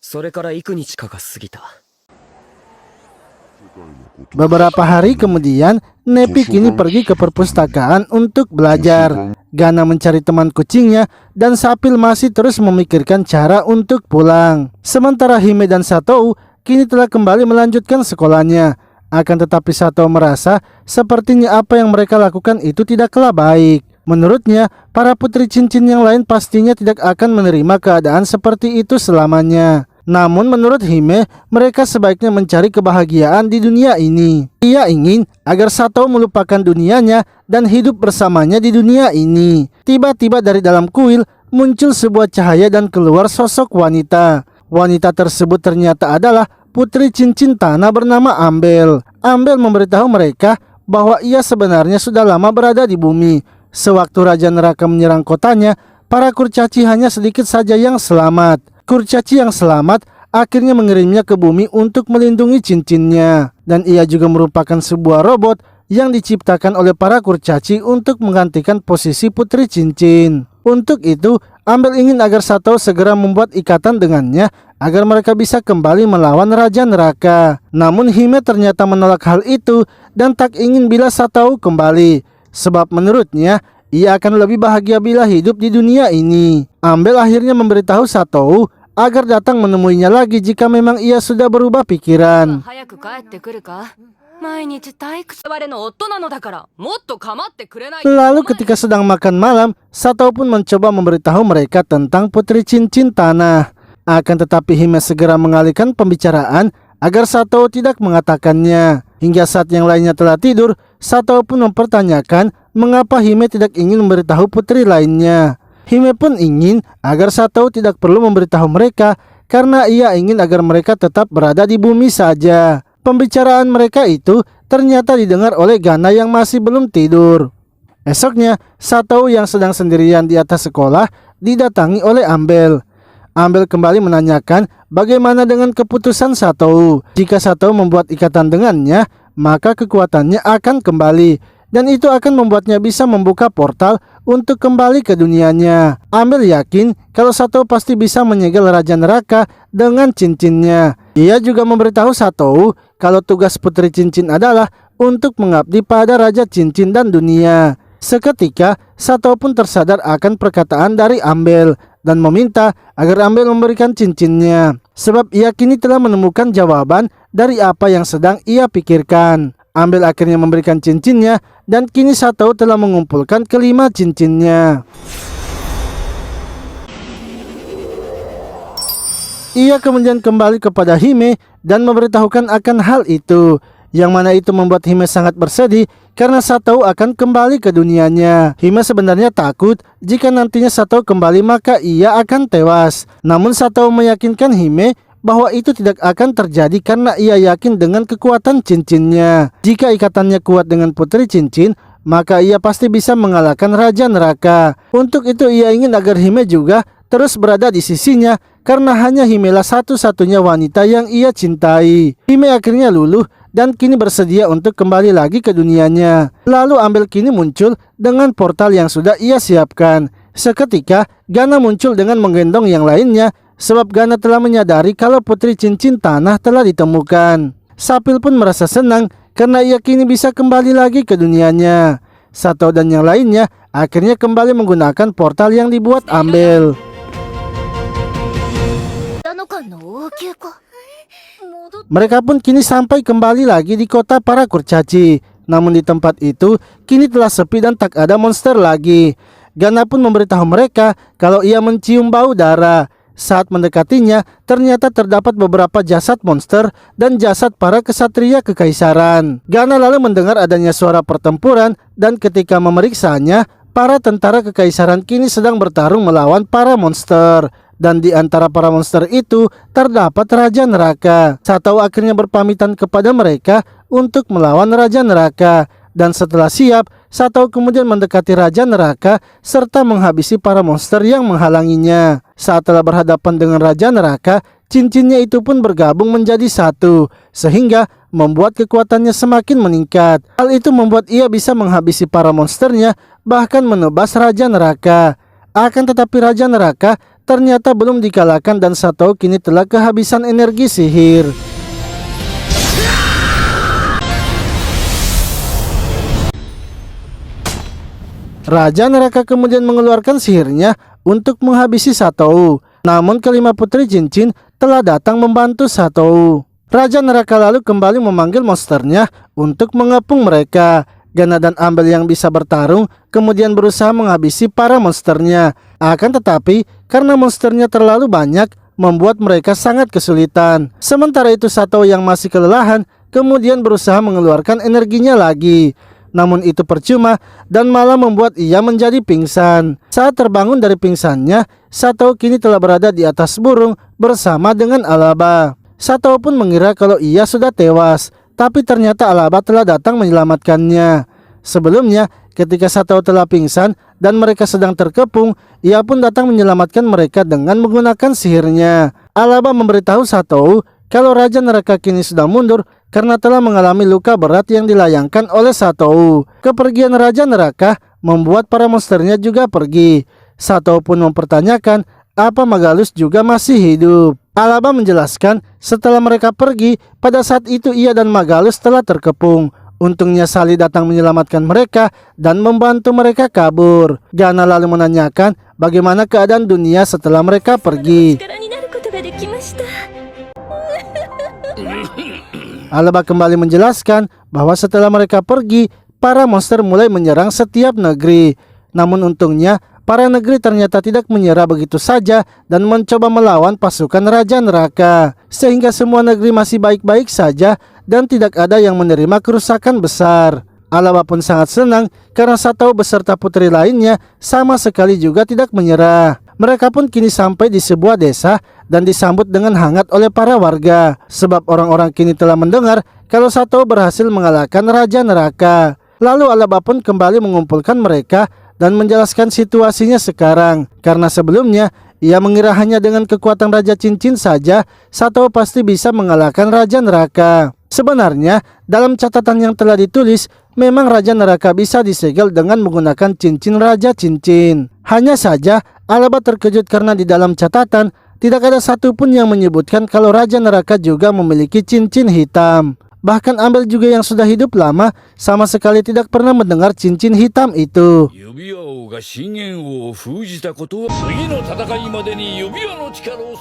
それから幾日かが過ぎた。Beberapa hari kemudian, Nepi kini pergi ke perpustakaan untuk belajar. Gana mencari teman kucingnya dan Sapil masih terus memikirkan cara untuk pulang. Sementara Hime dan Satou kini telah kembali melanjutkan sekolahnya. Akan tetapi Satou merasa sepertinya apa yang mereka lakukan itu tidaklah baik. Menurutnya, para putri cincin yang lain pastinya tidak akan menerima keadaan seperti itu selamanya. Namun menurut Hime, mereka sebaiknya mencari kebahagiaan di dunia ini. Ia ingin agar Satou melupakan dunianya dan hidup bersamanya di dunia ini. Tiba-tiba dari dalam kuil muncul sebuah cahaya dan keluar sosok wanita. Wanita tersebut ternyata adalah putri cincin tanah bernama Ambel. Ambel memberitahu mereka bahwa ia sebenarnya sudah lama berada di bumi. Sewaktu Raja Neraka menyerang kotanya, para kurcaci hanya sedikit saja yang selamat. Kurcaci yang selamat akhirnya mengirimnya ke bumi untuk melindungi cincinnya. Dan ia juga merupakan sebuah robot yang diciptakan oleh para kurcaci untuk menggantikan posisi putri cincin. Untuk itu, Ambel ingin agar Satou segera membuat ikatan dengannya agar mereka bisa kembali melawan Raja Neraka. Namun Hime ternyata menolak hal itu dan tak ingin bila Satou kembali. Sebab menurutnya, ia akan lebih bahagia bila hidup di dunia ini. Ambel akhirnya memberitahu Satou agar datang menemuinya lagi jika memang ia sudah berubah pikiran. Lalu ketika sedang makan malam, Satou pun mencoba memberitahu mereka tentang putri cincin tanah. Akan tetapi Hime segera mengalihkan pembicaraan agar Satou tidak mengatakannya. Hingga saat yang lainnya telah tidur, Satou pun mempertanyakan mengapa Hime tidak ingin memberitahu putri lainnya. Hime pun ingin agar Satou tidak perlu memberitahu mereka karena ia ingin agar mereka tetap berada di bumi saja. Pembicaraan mereka itu ternyata didengar oleh Gana yang masih belum tidur. Esoknya, Satou yang sedang sendirian di atas sekolah didatangi oleh Ambel. Ambel kembali menanyakan bagaimana dengan keputusan Satou. Jika Satou membuat ikatan dengannya, maka kekuatannya akan kembali. Dan itu akan membuatnya bisa membuka portal untuk kembali ke dunianya. Ambel yakin kalau Satou pasti bisa menyegel Raja Neraka dengan cincinnya. Ia juga memberitahu Satou kalau tugas putri cincin adalah untuk mengabdi pada Raja Cincin dan dunia. Seketika, Satou pun tersadar akan perkataan dari Ambel dan meminta agar Ambel memberikan cincinnya. Sebab ia kini telah menemukan jawaban dari apa yang sedang ia pikirkan. Ambel akhirnya memberikan cincinnya dan kini Satou telah mengumpulkan kelima cincinnya. Ia kemudian kembali kepada Hime dan memberitahukan akan hal itu. Yang mana itu membuat Hime sangat bersedih karena Satou akan kembali ke dunianya. Hime sebenarnya takut jika nantinya Satou kembali maka ia akan tewas. Namun Satou meyakinkan Hime bahwa itu tidak akan terjadi karena ia yakin dengan kekuatan cincinnya. Jika ikatannya kuat dengan putri cincin, maka ia pasti bisa mengalahkan Raja Neraka. Untuk itu ia ingin agar Hime juga terus berada di sisinya karena hanya Himelah satu-satunya wanita yang ia cintai. Hime akhirnya luluh dan kini bersedia untuk kembali lagi ke dunianya. Lalu Ambel kini muncul dengan portal yang sudah ia siapkan. Seketika Gana muncul dengan menggendong yang lainnya sebab Gana telah menyadari kalau putri cincin tanah telah ditemukan. Sapil pun merasa senang karena ia kini bisa kembali lagi ke dunianya. Satou dan yang lainnya akhirnya kembali menggunakan portal yang dibuat Ambel. Mereka pun kini sampai kembali lagi di kota para kurcaci. Namun di tempat itu kini telah sepi dan tak ada monster lagi. Gana pun memberitahu mereka kalau ia mencium bau darah. Saat mendekatinya, ternyata terdapat beberapa jasad monster dan jasad para kesatria kekaisaran. Gana lalu mendengar adanya suara pertempuran dan ketika memeriksanya, para tentara kekaisaran kini sedang bertarung melawan para monster. Dan di antara para monster itu terdapat Raja Neraka. Satou akhirnya berpamitan kepada mereka untuk melawan Raja Neraka. Dan setelah siap, Satou kemudian mendekati Raja Neraka serta menghabisi para monster yang menghalanginya. Saat telah berhadapan dengan Raja Neraka, cincinnya itu pun bergabung menjadi satu, sehingga membuat kekuatannya semakin meningkat. Hal itu membuat ia bisa menghabisi para monsternya, bahkan menebas Raja Neraka. Akan tetapi Raja Neraka ternyata belum dikalahkan dan Satou kini telah kehabisan energi sihir. Raja Neraka kemudian mengeluarkan sihirnya untuk menghabisi Satou. Namun kelima putri cincin telah datang membantu Satou. Raja Neraka lalu kembali memanggil monsternya untuk mengepung mereka. Gana dan Ambel yang bisa bertarung kemudian berusaha menghabisi para monsternya. Akan tetapi karena monsternya terlalu banyak, membuat mereka sangat kesulitan. Sementara itu Satou yang masih kelelahan kemudian berusaha mengeluarkan energinya lagi. Namun itu percuma dan malah membuat ia menjadi pingsan. Saat terbangun dari pingsannya, Satou kini telah berada di atas burung bersama dengan Alaba. Satou pun mengira kalau ia sudah tewas, tapi ternyata Alaba telah datang menyelamatkannya. Sebelumnya, ketika Satou telah pingsan dan mereka sedang terkepung, ia pun datang menyelamatkan mereka dengan menggunakan sihirnya. Alaba memberitahu Satou kalau Raja Neraka kini sudah mundur karena telah mengalami luka berat yang dilayangkan oleh Satou. Kepergian Raja Neraka membuat para monsternya juga pergi. Satou pun mempertanyakan apa Magalus juga masih hidup. Alaba menjelaskan setelah mereka pergi, pada saat itu ia dan Magalus telah terkepung. Untungnya Sally datang menyelamatkan mereka dan membantu mereka kabur. Gana lalu menanyakan bagaimana keadaan dunia setelah mereka pergi. Alaba kembali menjelaskan bahwa setelah mereka pergi, para monster mulai menyerang setiap negeri. Namun untungnya, para negeri ternyata tidak menyerah begitu saja dan mencoba melawan pasukan Raja Neraka. Sehingga semua negeri masih baik-baik saja dan tidak ada yang menerima kerusakan besar. Alaba pun sangat senang karena Satou beserta putri lainnya sama sekali juga tidak menyerah. Mereka pun kini sampai di sebuah desa dan disambut dengan hangat oleh para warga. Sebab orang-orang kini telah mendengar kalau Satou berhasil mengalahkan Raja Neraka. Lalu Alaba pun kembali mengumpulkan mereka dan menjelaskan situasinya sekarang. Karena sebelumnya ia mengira hanya dengan kekuatan Raja Cincin saja Satou pasti bisa mengalahkan Raja Neraka. Sebenarnya dalam catatan yang telah ditulis, memang Raja Neraka bisa disegel dengan menggunakan cincin Raja Cincin. Hanya saja Alaba terkejut karena di dalam catatan tidak ada satupun yang menyebutkan kalau Raja Neraka juga memiliki cincin hitam. Bahkan Ambel juga yang sudah hidup lama sama sekali tidak pernah mendengar cincin hitam itu.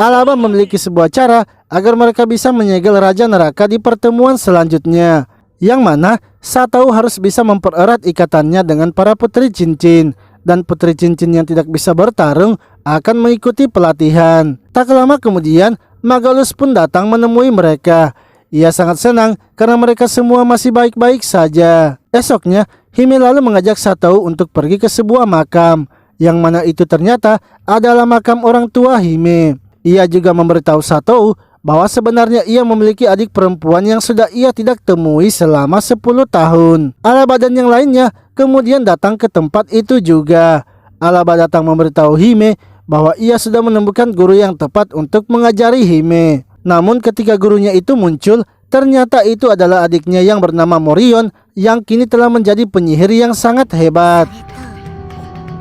Alaba memiliki sebuah cara agar mereka bisa menyegel Raja Neraka di pertemuan selanjutnya, yang mana Satou harus bisa mempererat ikatannya dengan para putri cincin, dan putri cincin yang tidak bisa bertarung akan mengikuti pelatihan. Tak lama kemudian Magalus pun datang menemui mereka. Ia sangat senang karena mereka semua masih baik-baik saja. Esoknya Hime lalu mengajak Satou untuk pergi ke sebuah makam, yang mana itu ternyata adalah makam orang tua Hime. Ia juga memberitahu Satou bahwa sebenarnya ia memiliki adik perempuan yang sudah ia tidak temui selama 10 tahun. Alaba dan yang lainnya kemudian datang ke tempat itu juga. Alaba datang memberitahu Hime bahwa ia sudah menemukan guru yang tepat untuk mengajari Hime. Namun ketika gurunya itu muncul, ternyata itu adalah adiknya yang bernama Morion yang kini telah menjadi penyihir yang sangat hebat.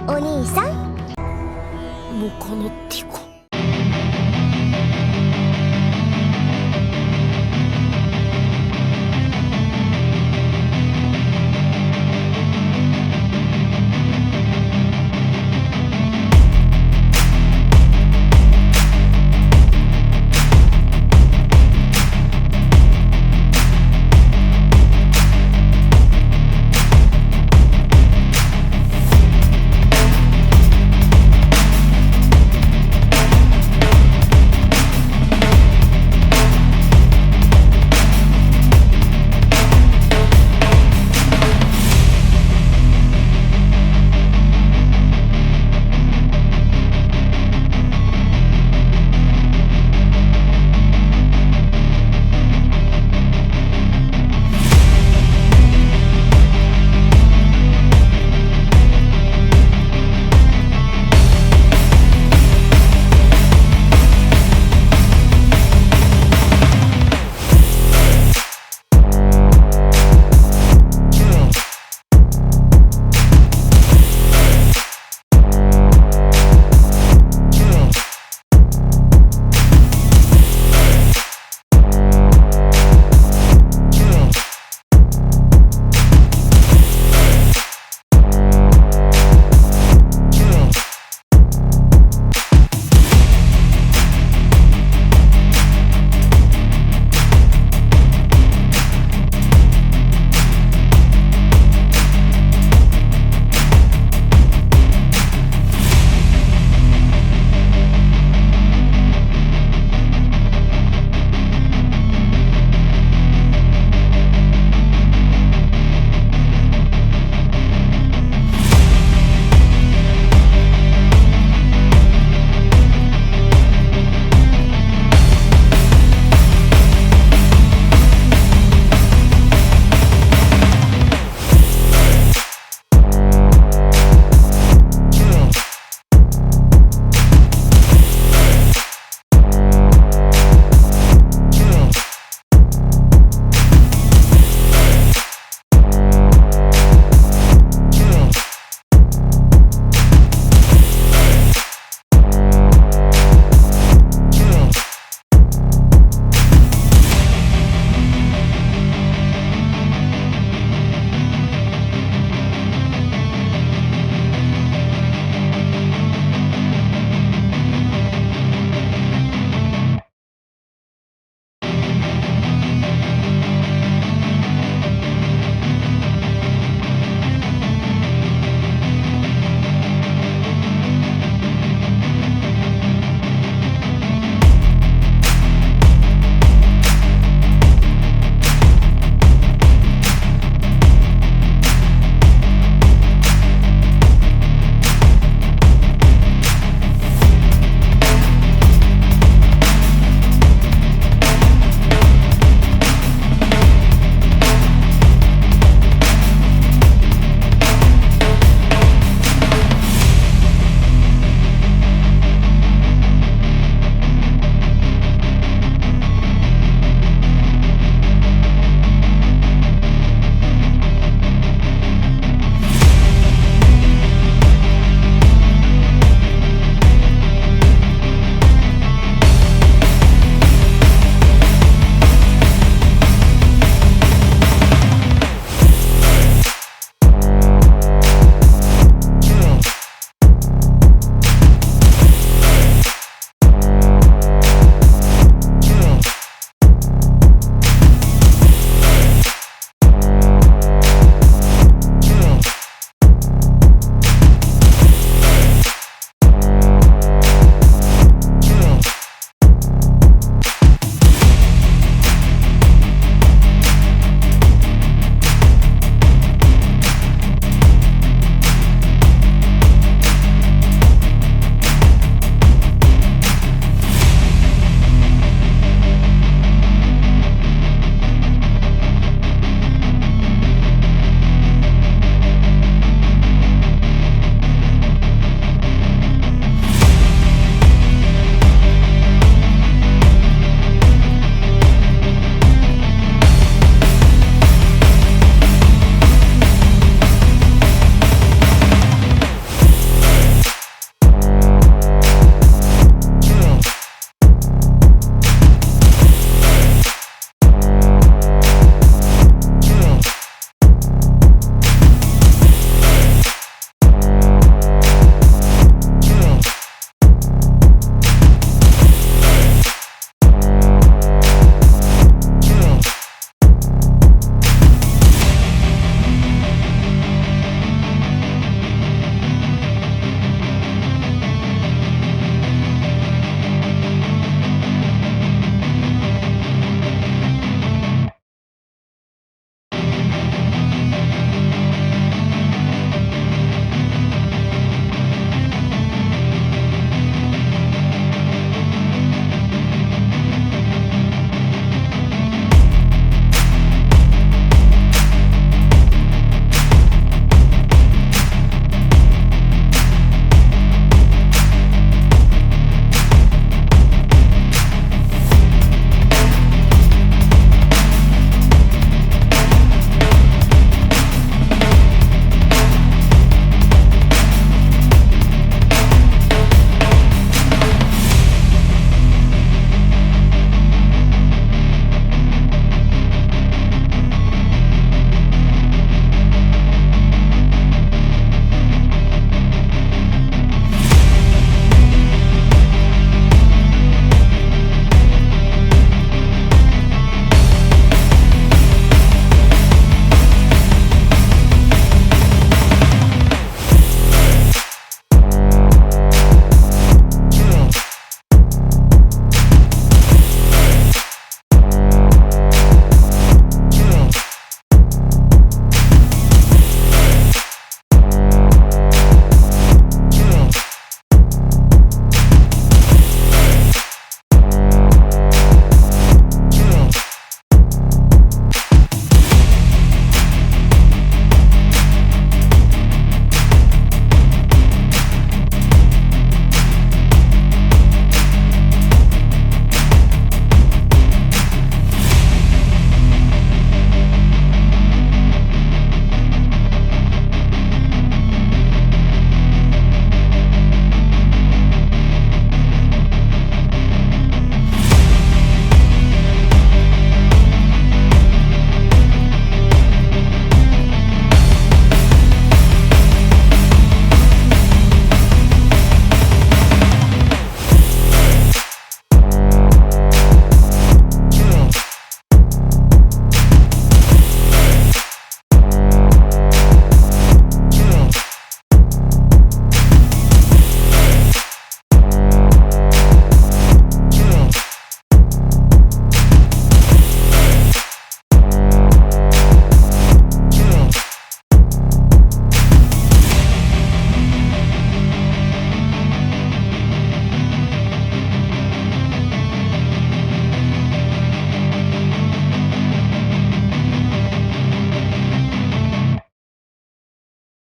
お兄さん、 モカナティコ